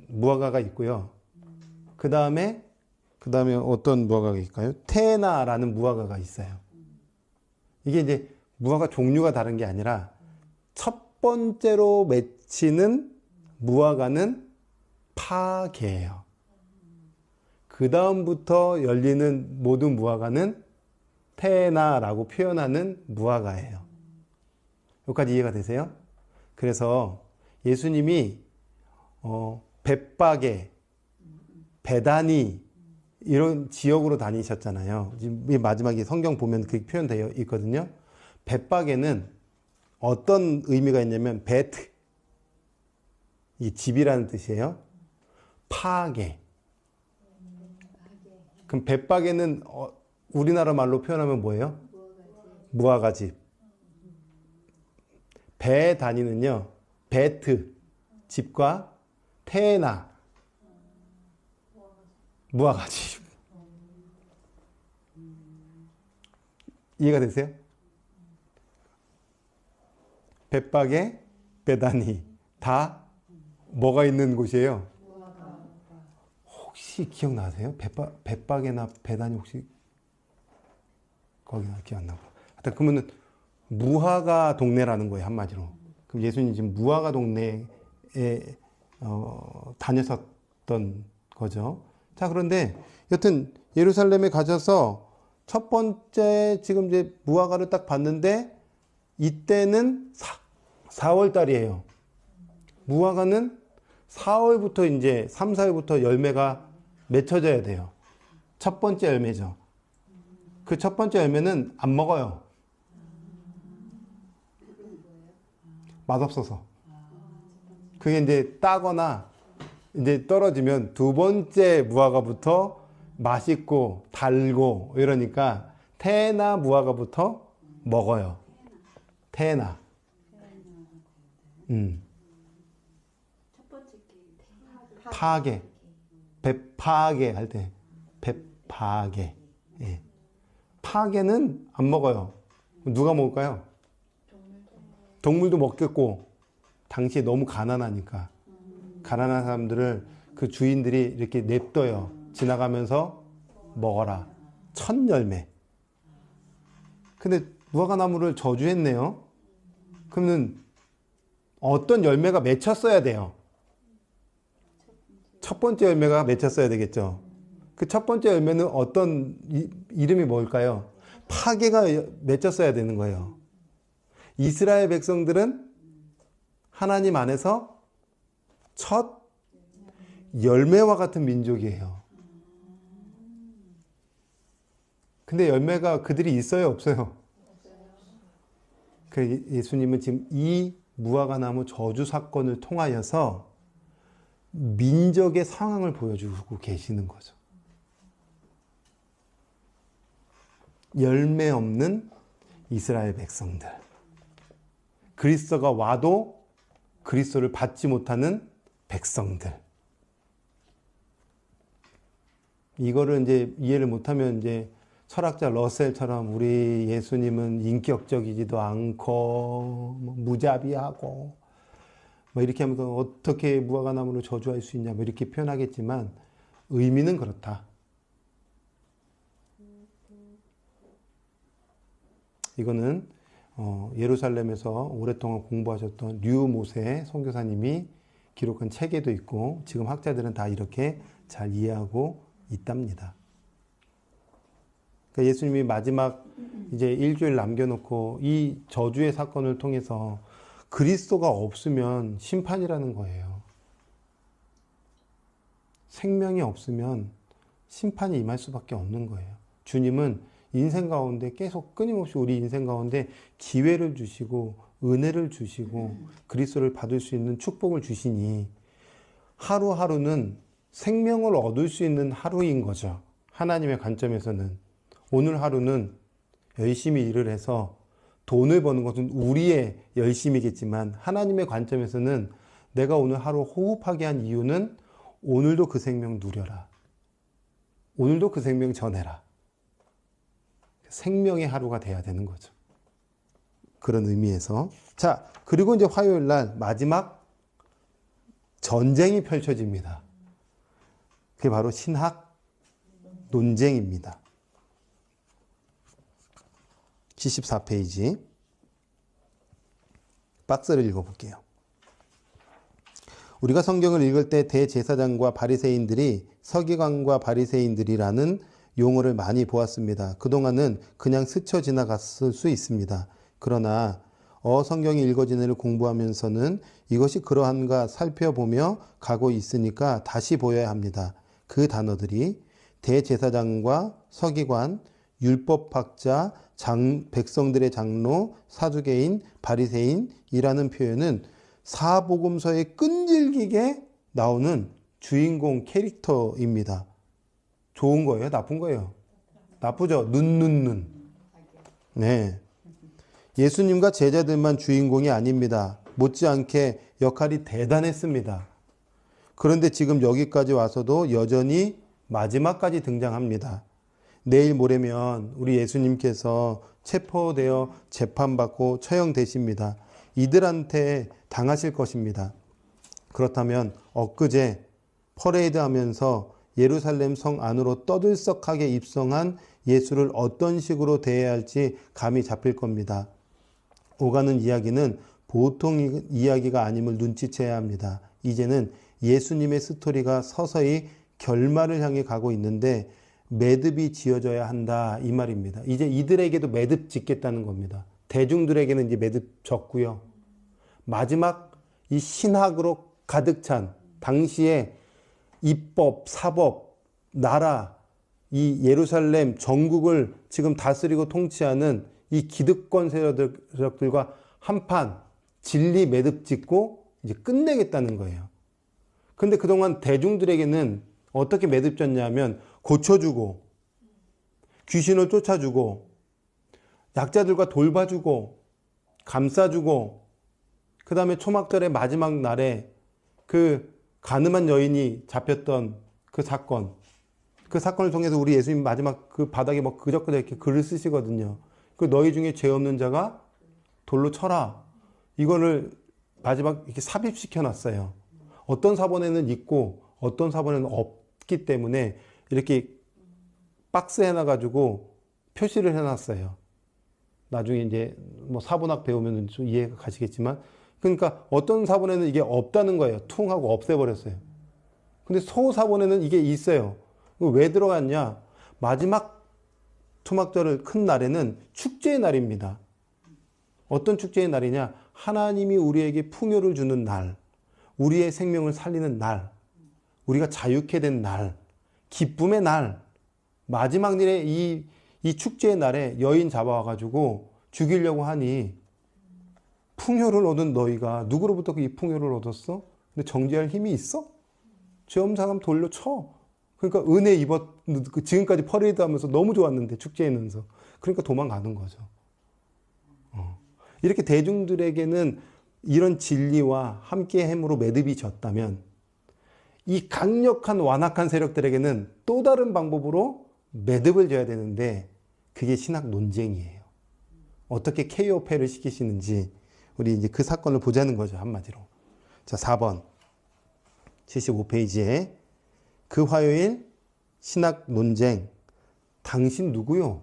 무화과가 있고요. 그 다음에 어떤 무화과가 있을까요? 테나라는 무화과가 있어요. 이게 이제 무화과 종류가 다른 게 아니라 첫 번째로 맺히는 무화과는 파게예요. 그 다음부터 열리는 모든 무화과는 테나라고 표현하는 무화과예요. 여기까지 이해가 되세요? 그래서 예수님이 벳바게, 베다니 이런 지역으로 다니셨잖아요. 지금 마지막에 성경 보면 그렇게 표현되어 있거든요. 벳바게는 어떤 의미가 있냐면 베트, 이 집이라는 뜻이에요. 파게. 그럼 벳바게는 우리나라 말로 표현하면 뭐예요? 무화과집. 베다니는요, 베트, 집과 테나, 무화과집. 이해가 되세요? 벳바게, 베다니 다 뭐가 있는 곳이에요? 혹시 기억나세요? 벳바게나 베다니 혹시 거기나 기억 안 나고. 하여튼 그러면은 무화과 동네라는 거예요, 한마디로. 그럼 예수님 지금 무화과 동네에 다녔었던 거죠. 자, 그런데 여튼 예루살렘에 가셔서 첫 번째 지금 이제 무화과를 딱 봤는데 이때는 4월 달이에요. 무화과는 4월부터 이제 3, 4월부터 열매가 맺혀져야 돼요. 첫 번째 열매죠. 그 첫 번째 열매는 안 먹어요. 맛없어서. 그게 이제 따거나 이제 떨어지면 두 번째 무화과부터 맛있고 달고 이러니까 테나 무화과부터 먹어요. 테나. 파게. 벳파게 할 때. 벳파게. 예. 파게는 안 먹어요. 누가 먹을까요? 동물도 먹겠고, 당시에 너무 가난하니까. 가난한 사람들을 그 주인들이 이렇게 냅둬요. 지나가면서 먹어라. 첫 열매. 근데 무화과 나무를 저주했네요. 그러면 어떤 열매가 맺혔어야 돼요. 첫 번째 열매가 맺혔어야 되겠죠. 그 첫 번째 열매는 어떤 이름이 뭘까요? 파게가 맺혔어야 되는 거예요. 이스라엘 백성들은 하나님 안에서 첫 열매와 같은 민족이에요. 근데 열매가 그들이 있어요, 없어요? 그 예수님은 지금 이 무화과 나무 저주 사건을 통하여서 민족의 상황을 보여주고 계시는 거죠. 열매 없는 이스라엘 백성들. 그리스도가 와도 그리스도를 받지 못하는 백성들. 이거를 이제 이해를 못하면 이제 철학자 러셀처럼 우리 예수님은 인격적이지도 않고 무자비하고 뭐 이렇게 하면서 어떻게 무화과 나무를 저주할 수 있냐 뭐 이렇게 표현하겠지만 의미는 그렇다. 이거는 예루살렘에서 오랫동안 공부하셨던 류모세 선교사님이 기록한 책에도 있고 지금 학자들은 다 이렇게 잘 이해하고 있답니다. 그러니까 예수님이 마지막 이제 일주일 남겨놓고 이 저주의 사건을 통해서 그리스도가 없으면 심판이라는 거예요. 생명이 없으면 심판이 임할 수밖에 없는 거예요. 주님은 인생 가운데 계속 끊임없이 우리 인생 가운데 기회를 주시고 은혜를 주시고 그리스도를 받을 수 있는 축복을 주시니 하루하루는 생명을 얻을 수 있는 하루인 거죠. 하나님의 관점에서는. 오늘 하루는 열심히 일을 해서 돈을 버는 것은 우리의 열심이겠지만 하나님의 관점에서는 내가 오늘 하루 호흡하게 한 이유는 오늘도 그 생명 누려라. 오늘도 그 생명 전해라. 생명의 하루가 돼야 되는 거죠. 그런 의미에서. 자, 그리고 이제 화요일 날 마지막 전쟁이 펼쳐집니다. 그게 바로 신학 논쟁입니다. 74페이지. 박스를 읽어볼게요. 우리가 성경을 읽을 때 대제사장과 바리새인들이 서기관과 바리새인들이라는 용어를 많이 보았습니다. 그동안은 그냥 스쳐 지나갔을 수 있습니다. 그러나 성경이 읽어지는을 공부하면서는 이것이 그러한가 살펴보며 가고 있으니까 다시 보여야 합니다. 그 단어들이 대제사장과 서기관, 율법학자, 백성들의 장로, 사두개인, 바리새인이라는 표현은 사복음서에 끈질기게 나오는 주인공 캐릭터입니다. 좋은 거예요? 나쁜 거예요? 나쁘죠? 네. 예수님과 제자들만 주인공이 아닙니다. 못지않게 역할이 대단했습니다. 그런데 지금 여기까지 와서도 여전히 마지막까지 등장합니다. 내일 모레면 우리 예수님께서 체포되어 재판받고 처형되십니다. 이들한테 당하실 것입니다. 그렇다면 엊그제 퍼레이드 하면서 예루살렘 성 안으로 떠들썩하게 입성한 예수를 어떤 식으로 대해야 할지 감이 잡힐 겁니다. 오가는 이야기는 보통 이야기가 아님을 눈치채야 합니다. 이제는 예수님의 스토리가 서서히 결말을 향해 가고 있는데 매듭이 지어져야 한다 이 말입니다. 이제 이들에게도 매듭 짓겠다는 겁니다. 대중들에게는 이제 매듭 졌고요. 마지막 이 신학으로 가득 찬 당시에 입법, 사법, 나라, 이 예루살렘 전국을 지금 다스리고 통치하는 이 기득권 세력들과 한판 진리 매듭 짓고 이제 끝내겠다는 거예요. 근데 그동안 대중들에게는 어떻게 매듭 졌냐면 고쳐주고 귀신을 쫓아주고 약자들과 돌봐주고 감싸주고 그 다음에 초막절의 마지막 날에 그 가늠한 여인이 잡혔던 그 사건을 통해서 우리 예수님 마지막 그 바닥에 막 그저그저 이렇게 글을 쓰시거든요. 그 너희 중에 죄 없는 자가 돌로 쳐라. 이거를 마지막 이렇게 삽입시켜 놨어요. 어떤 사본에는 있고 어떤 사본에는 없기 때문에 이렇게 박스 해놔가지고 표시를 해놨어요. 나중에 이제 뭐 사본학 배우면 좀 이해가 가시겠지만, 그러니까 어떤 사본에는 이게 없다는 거예요. 퉁 하고 없애버렸어요. 근데 소사본에는 이게 있어요. 왜 들어갔냐? 마지막 초막절을 큰 날에는 축제의 날입니다. 어떤 축제의 날이냐? 하나님이 우리에게 풍요를 주는 날, 우리의 생명을 살리는 날, 우리가 자유케 된 날, 기쁨의 날, 마지막 날에 이 축제의 날에 여인 잡아와가지고 죽이려고 하니 풍요를 얻은 너희가 누구로부터 이 풍요를 얻었어? 근데 정죄할 힘이 있어? 죄 없는 사람 돌려 쳐. 그러니까 은혜 지금까지 퍼레이드 하면서 너무 좋았는데 축제하면서. 그러니까 도망가는 거죠. 이렇게 대중들에게는 이런 진리와 함께함으로 매듭이 졌다면 이 강력한 완악한 세력들에게는 또 다른 방법으로 매듭을 져야 되는데 그게 신학 논쟁이에요. 어떻게 케이오페를 시키시는지 우리 이제 그 사건을 보자는 거죠. 한마디로. 자, 4번 75페이지에 그 화요일 신학 논쟁. 당신 누구요?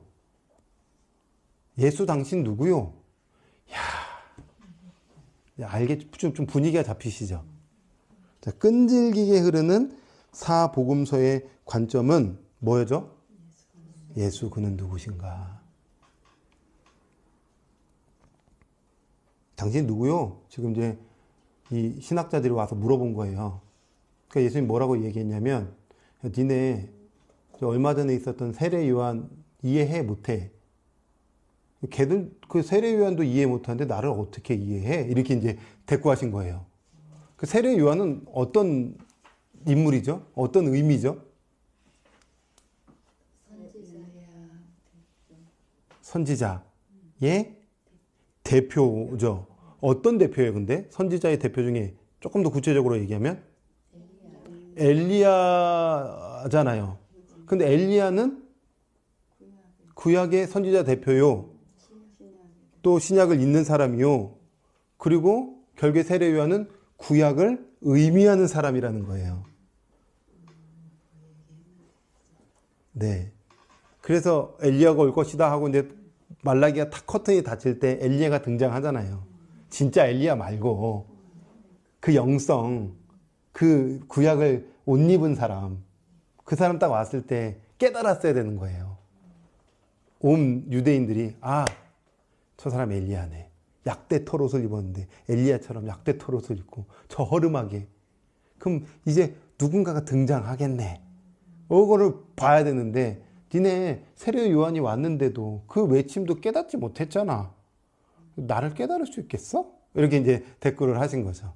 예수 당신 누구요? 좀 분위기가 잡히시죠? 자, 끈질기게 흐르는 사복음서의 관점은 뭐였죠? 예수 그는 누구신가? 당신 누구요? 지금 이제 이 신학자들이 와서 물어본 거예요. 그러니까 예수님 뭐라고 얘기했냐면, 니네 얼마 전에 있었던 세례 요한 이해해 못해. 걔들 그 세례 요한도 이해 못하는데 나를 어떻게 이해해? 이렇게 이제 대꾸하신 거예요. 그 세례 요한은 어떤 인물이죠? 어떤 의미죠? 선지자의 대표죠. 어떤 대표예요, 근데? 선지자의 대표 중에 조금 더 구체적으로 얘기하면? 엘리야잖아요. 근데 엘리야는 구약의 선지자 대표요. 또 신약을 읽는 사람이요. 그리고 결계 세례 요한은 구약을 의미하는 사람이라는 거예요. 네. 그래서 엘리야가 올 것이다 하고 이제 말라기가 탁 커튼이 닫힐 때 엘리야가 등장하잖아요. 진짜 엘리야 말고 그 영성, 그 구약을 옷 입은 사람, 그 사람 딱 왔을 때 깨달았어야 되는 거예요. 온 유대인들이 저 사람 엘리야네. 약대 털옷을 입었는데 엘리야처럼 약대 털옷을 입고 저 허름하게. 그럼 이제 누군가가 등장하겠네. 그거를 봐야 되는데 니네 세례 요한이 왔는데도 그 외침도 깨닫지 못했잖아. 나를 깨달을 수 있겠어? 이렇게 이제 댓글을 하신 거죠.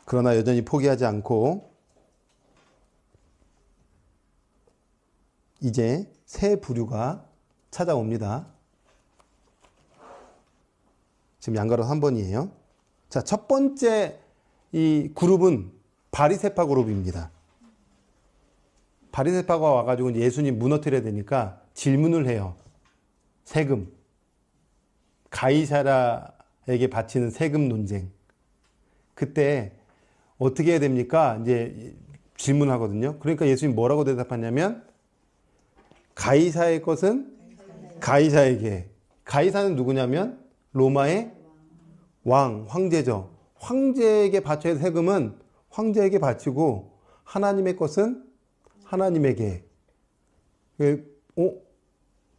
그러나 여전히 포기하지 않고 이제 새 부류가 찾아옵니다. 지금 양가로 3번이에요. 자, 첫 번째 이 그룹은 바리새파 그룹입니다. 바리새파가 와가지고 예수님 무너뜨려야 되니까 질문을 해요. 세금. 가이사라에게 바치는 세금 논쟁. 그때 어떻게 해야 됩니까? 이제 질문하거든요. 그러니까 예수님 뭐라고 대답하냐면 가이사의 것은 가이사에게. 가이사는 누구냐면 로마의 왕, 황제죠. 황제에게 바쳐야 할 세금은 황제에게 바치고 하나님의 것은 하나님에게.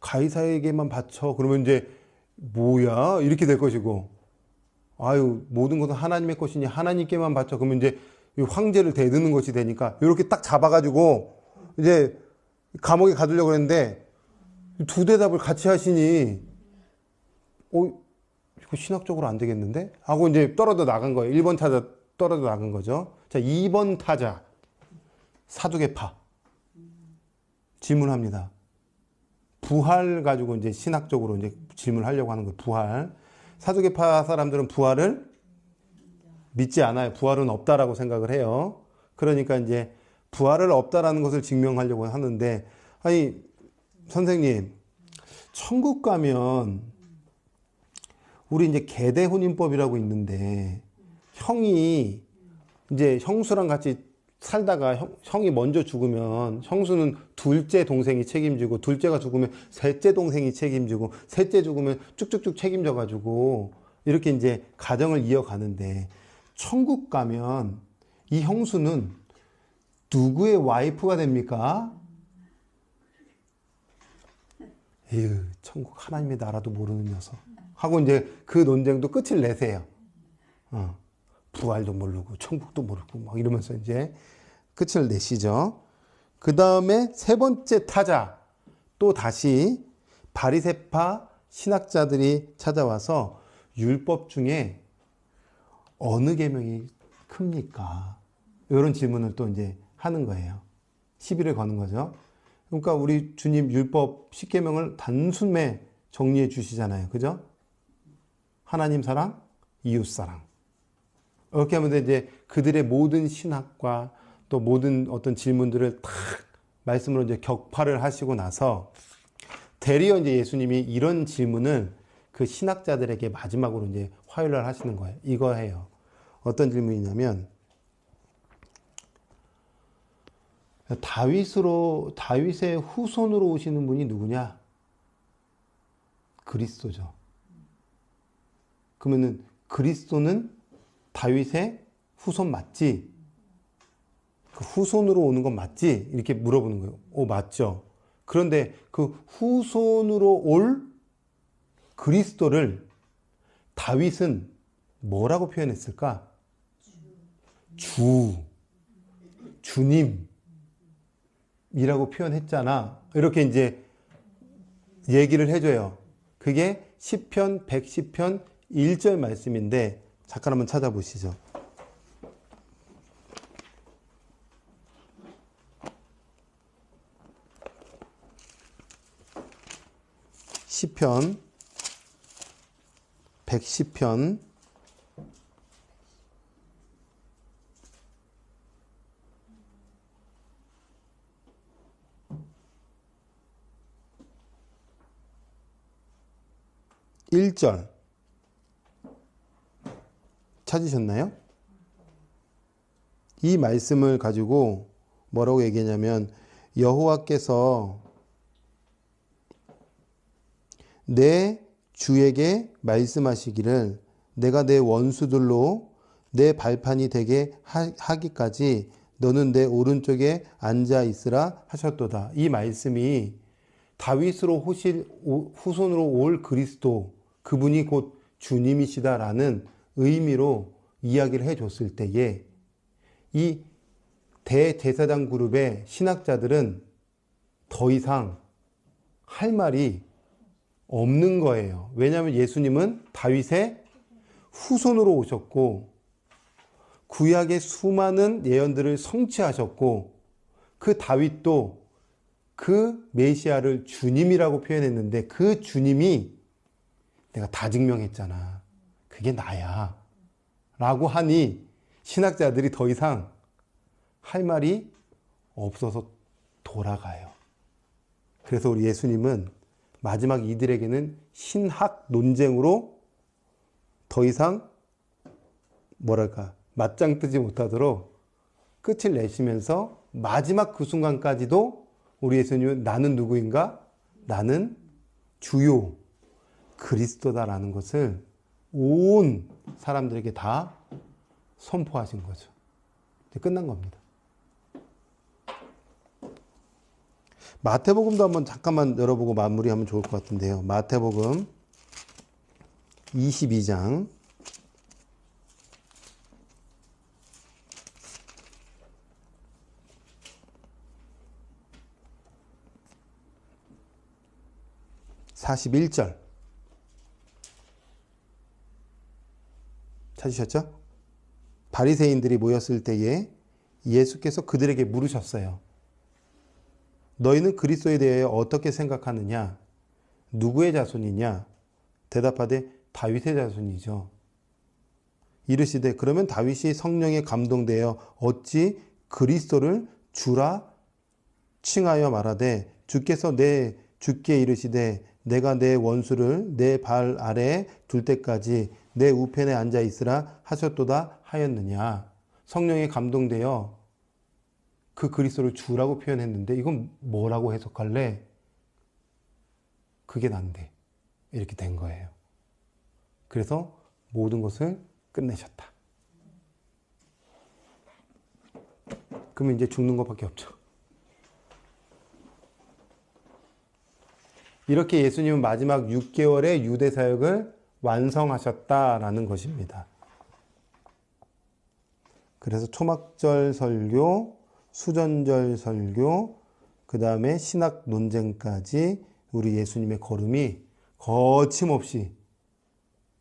가이사에게만 바쳐. 그러면 이제 뭐야? 이렇게 될 것이고, 모든 것은 하나님의 것이니 하나님께만 바쳐. 그러면 이제 황제를 대드는 것이 되니까 이렇게 딱 잡아가지고 이제 감옥에 가두려고 했는데 두 대답을 같이 하시니 이거 신학적으로 안 되겠는데? 하고 이제 떨어져 나간 거예요. 1번 타자 떨어져 나간 거죠. 자, 2번 타자 사두개파 질문합니다. 부활 가지고 이제 신학적으로 이제 질문하려고 하는 거예요. 부활. 사두개파 사람들은 부활을 믿지 않아요. 부활은 없다라고 생각을 해요. 그러니까 이제 부활을 없다라는 것을 증명하려고 하는데, 아니 선생님, 천국 가면 우리 이제 계대 혼인법이라고 있는데 형이 이제 형수랑 같이 살다가 형이 먼저 죽으면 형수는 둘째 동생이 책임지고, 둘째가 죽으면 셋째 동생이 책임지고, 셋째 죽으면 쭉쭉쭉 책임져 가지고 이렇게 이제 가정을 이어가는데, 천국 가면 이 형수는 누구의 와이프가 됩니까? 에휴, 천국 하나님의 나라도 모르는 녀석 하고 이제 그 논쟁도 끝을 내세요. 부활도 모르고 천국도 모르고 막 이러면서 이제 끝을 내시죠. 그 다음에 세 번째 타자, 또 다시 바리새파 신학자들이 찾아와서 율법 중에 어느 계명이 큽니까? 이런 질문을 또 이제 하는 거예요. 시비를 거는 거죠. 그러니까 우리 주님 율법 10계명을 단숨에 정리해 주시잖아요. 그죠? 하나님 사랑, 이웃 사랑. 이렇게 하면 이제 그들의 모든 신학과 또 모든 어떤 질문들을 탁 말씀으로 이제 격파를 하시고 나서 대리어 이제 예수님이 이런 질문을 그 신학자들에게 마지막으로 이제 화요일날 하시는 거예요. 이거 해요. 어떤 질문이냐면, 다윗의 후손으로 오시는 분이 누구냐? 그리스도죠. 그러면은 그리스도는 다윗의 후손 맞지? 그 후손으로 오는 건 맞지? 이렇게 물어보는 거예요. 맞죠. 그런데 그 후손으로 올 그리스도를 다윗은 뭐라고 표현했을까? 주님이라고 표현했잖아. 이렇게 이제 얘기를 해줘요. 그게 시편 110편 1절 말씀인데, 잠깐 한번 찾아보시죠. 시편 110편 1절 찾으셨나요? 이 말씀을 가지고 뭐라고 얘기하냐면 여호와께서 내 주에게 말씀하시기를 내가 내 원수들로 내 발판이 되게 하기까지 너는 내 오른쪽에 앉아 있으라 하셨도다. 이 말씀이 다윗으로 후손으로 올 그리스도, 그분이 곧 주님이시다라는 의미로 이야기를 해줬을 때에 이 대제사장 그룹의 신학자들은 더 이상 할 말이 없는 거예요. 왜냐하면 예수님은 다윗의 후손으로 오셨고 구약의 수많은 예언들을 성취하셨고 그 다윗도 그 메시아를 주님이라고 표현했는데 그 주님이 내가 다 증명했잖아. 그게 나야. 라고 하니 신학자들이 더 이상 할 말이 없어서 돌아가요. 그래서 우리 예수님은 마지막 이들에게는 신학 논쟁으로 더 이상 뭐랄까 맞짱 뜨지 못하도록 끝을 내시면서 마지막 그 순간까지도 우리 예수님은 나는 누구인가? 나는 주요 그리스도다라는 것을 온 사람들에게 다 선포하신 거죠. 이제 끝난 겁니다. 마태복음도 한번 잠깐만 열어보고 마무리하면 좋을 것 같은데요. 마태복음 22장 41절 찾으셨죠? 바리새인들이 모였을 때에 예수께서 그들에게 물으셨어요. 너희는 그리스도에 대하여 어떻게 생각하느냐? 누구의 자손이냐? 대답하되 다윗의 자손이죠. 이르시되 그러면 다윗이 성령에 감동되어 어찌 그리스도를 주라 칭하여 말하되 주께서 주께 이르시되 내가 내 원수를 내 발 아래에 둘 때까지 내 우편에 앉아 있으라 하셨도다 하였느냐. 성령에 감동되어 그 그리스도를 주라고 표현했는데 이건 뭐라고 해석할래? 그게 난데 이렇게 된 거예요. 그래서 모든 것을 끝내셨다. 그러면 이제 죽는 것밖에 없죠. 이렇게 예수님은 마지막 6개월의 유대 사역을 완성하셨다라는 것입니다. 그래서 초막절 설교, 수전절 설교, 그 다음에 신학 논쟁까지 우리 예수님의 걸음이 거침없이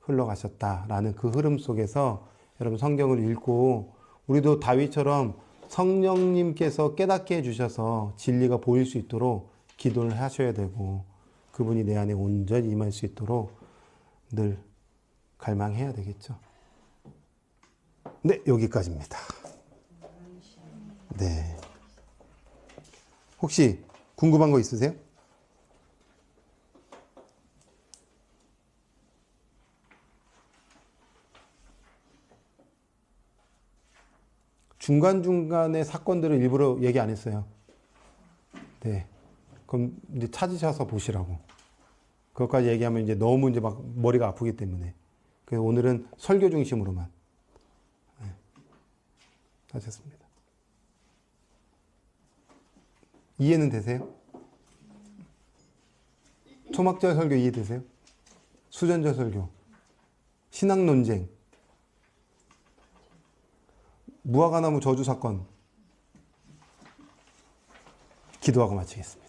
흘러가셨다라는 그 흐름 속에서 여러분 성경을 읽고 우리도 다윗처럼 성령님께서 깨닫게 해주셔서 진리가 보일 수 있도록 기도를 하셔야 되고 그분이 내 안에 온전히 임할 수 있도록 늘 갈망해야 되겠죠. 네, 여기까지입니다. 네. 혹시 궁금한 거 있으세요? 중간중간에 사건들을 일부러 얘기 안 했어요. 네. 그럼 이제 찾으셔서 보시라고. 그것까지 얘기하면 이제 너무 이제 막 머리가 아프기 때문에. 그래서 오늘은 설교 중심으로만. 네. 하셨습니다. 이해는 되세요? 초막절 설교 이해되세요? 수전절 설교. 신학 논쟁. 무화과나무 저주 사건. 기도하고 마치겠습니다.